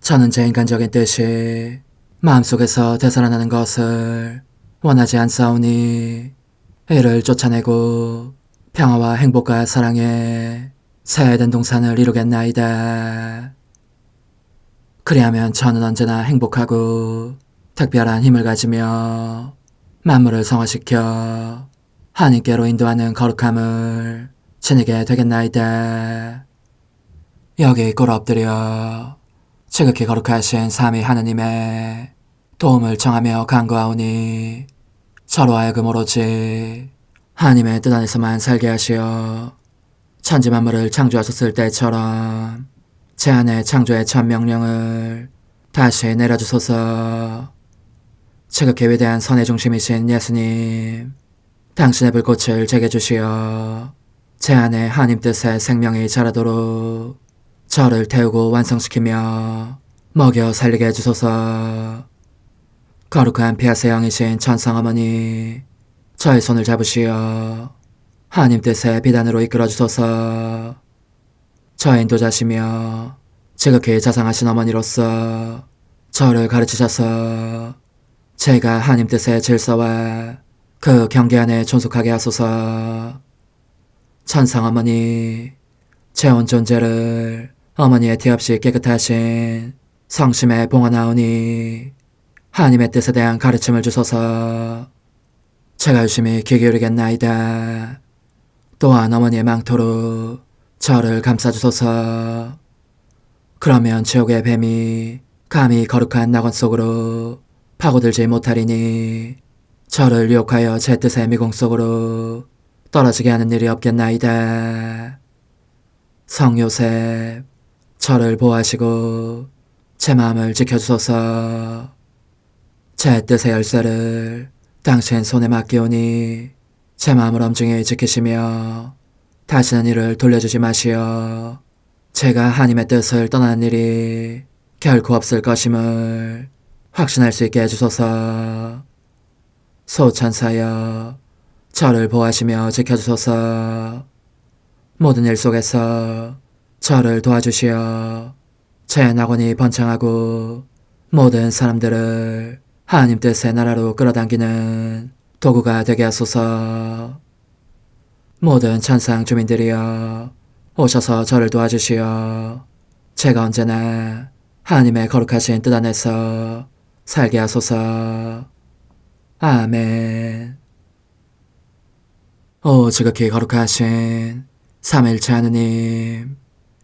저는 제 인간적인 뜻이 마음속에서 되살아나는 것을 원하지 않사오니 이를 쫓아내고 평화와 행복과 사랑의 새해된 동산을 이루겠나이다. 그리하면 저는 언제나 행복하고 특별한 힘을 가지며 만물을 성화시켜 하나님께로 인도하는 거룩함을 지니게 되겠나이다. 여기 꿇어 엎드려 지극히 거룩하신 삼위 하느님의 도움을 청하며 간구하오니 저로 하여금 오로지 하나님의 뜻 안에서만 살게 하시어 천지 만물을 창조하셨을 때처럼 제 안에 창조의 첫 명령을 다시 내려주소서. 지극히 위대한 선의 중심이신 예수님, 당신의 불꽃을 제게 주시어 제 안에 하나님 뜻의 생명이 자라도록 저를 태우고 완성시키며 먹여 살리게 해주소서. 거룩한 피아세 영이신 천상어머니, 저의 손을 잡으시어 하나님 뜻의 비단으로 이끌어주소서. 저의 인도자시며 지극히 자상하신 어머니로서 저를 가르치셔서 제가 하나님 뜻의 질서와 그 경계 안에 존속하게 하소서. 천상어머니, 제 온 존재를 어머니의 티 없이 깨끗하신 성심에 봉헌하오니 하나님의 뜻에 대한 가르침을 주소서. 제가 열심히 귀 기울이겠나이다. 또한 어머니의 망토로 저를 감싸주소서. 그러면 지옥의 뱀이 감히 거룩한 낙원 속으로 파고들지 못하리니 저를 유혹하여 제 뜻의 미궁 속으로 떨어지게 하는 일이 없겠나이다. 성요셉, 저를 보호하시고 제 마음을 지켜주소서. 제 뜻의 열쇠를 당신 손에 맡기오니 제 마음을 엄중히 지키시며 다시는 이를 돌려주지 마시어 제가 하나님의 뜻을 떠나는 일이 결코 없을 것임을 확신할 수 있게 해주소서. 소천사여, 저를 보호하시며 지켜주소서. 모든 일 속에서 저를 도와주시어 제 낙원이 번창하고 모든 사람들을 하나님 뜻의 나라로 끌어당기는 도구가 되게 하소서. 모든 천상 주민들이여 오셔서 저를 도와주시어 제가 언제나 하나님의 거룩하신 뜻 안에서 살게 하소서. 아멘. 오 지극히 거룩하신 삼일체 하느님,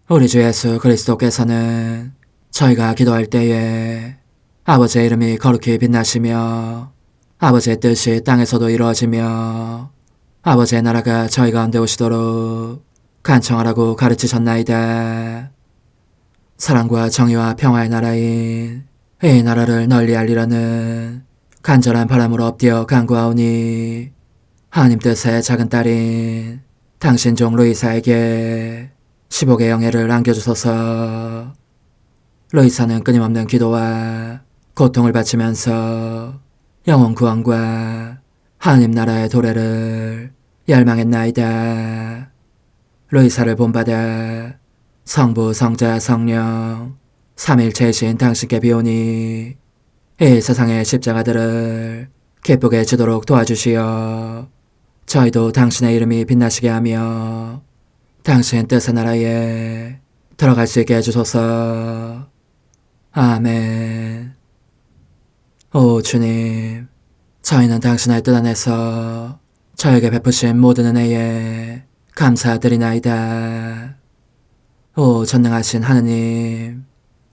우리 주 예수 그리스도께서는 저희가 기도할 때에 아버지의 이름이 거룩히 빛나시며 아버지의 뜻이 땅에서도 이루어지며 아버지의 나라가 저희 가운데 오시도록 간청하라고 가르치셨나이다. 사랑과 정의와 평화의 나라인 이 나라를 널리 알리려는 간절한 바람으로 엎드려 간구하오니 하나님 뜻의 작은 딸인 당신 종 루이사에게 15개 영예를 안겨주소서. 루이사는 끊임없는 기도와 고통을 바치면서 영혼 구원과 하나님 나라의 도래를 열망했나이다. 루이사를 본받아 성부, 성자, 성령 삼일체이신 당신께 비오니 이 세상의 십자가들을 기쁘게 지도록 도와주시어 저희도 당신의 이름이 빛나시게 하며 당신 뜻의 나라에 들어갈 수 있게 해주소서. 아멘. 오 주님, 저희는 당신의 뜻 안에서 저에게 베푸신 모든 은혜에 감사드리나이다. 오 전능하신 하느님,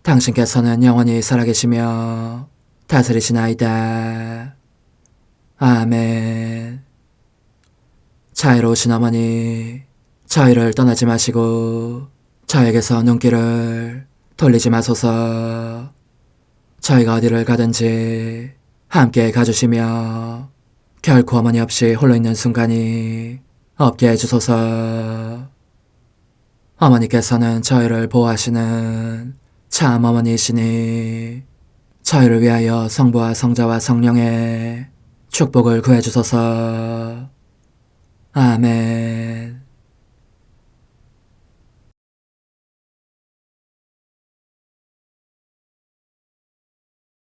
당신께서는 영원히 살아계시며 다스리시나이다. 아멘. 자애로우신 어머니, 저희를 떠나지 마시고 저에게서 눈길을 돌리지 마소서. 저희가 어디를 가든지 함께 가주시며 결코 어머니 없이 홀로 있는 순간이 없게 해주소서. 어머니께서는 저희를 보호하시는 참 어머니이시니 저희를 위하여 성부와 성자와 성령의 축복을 구해주소서. 아멘.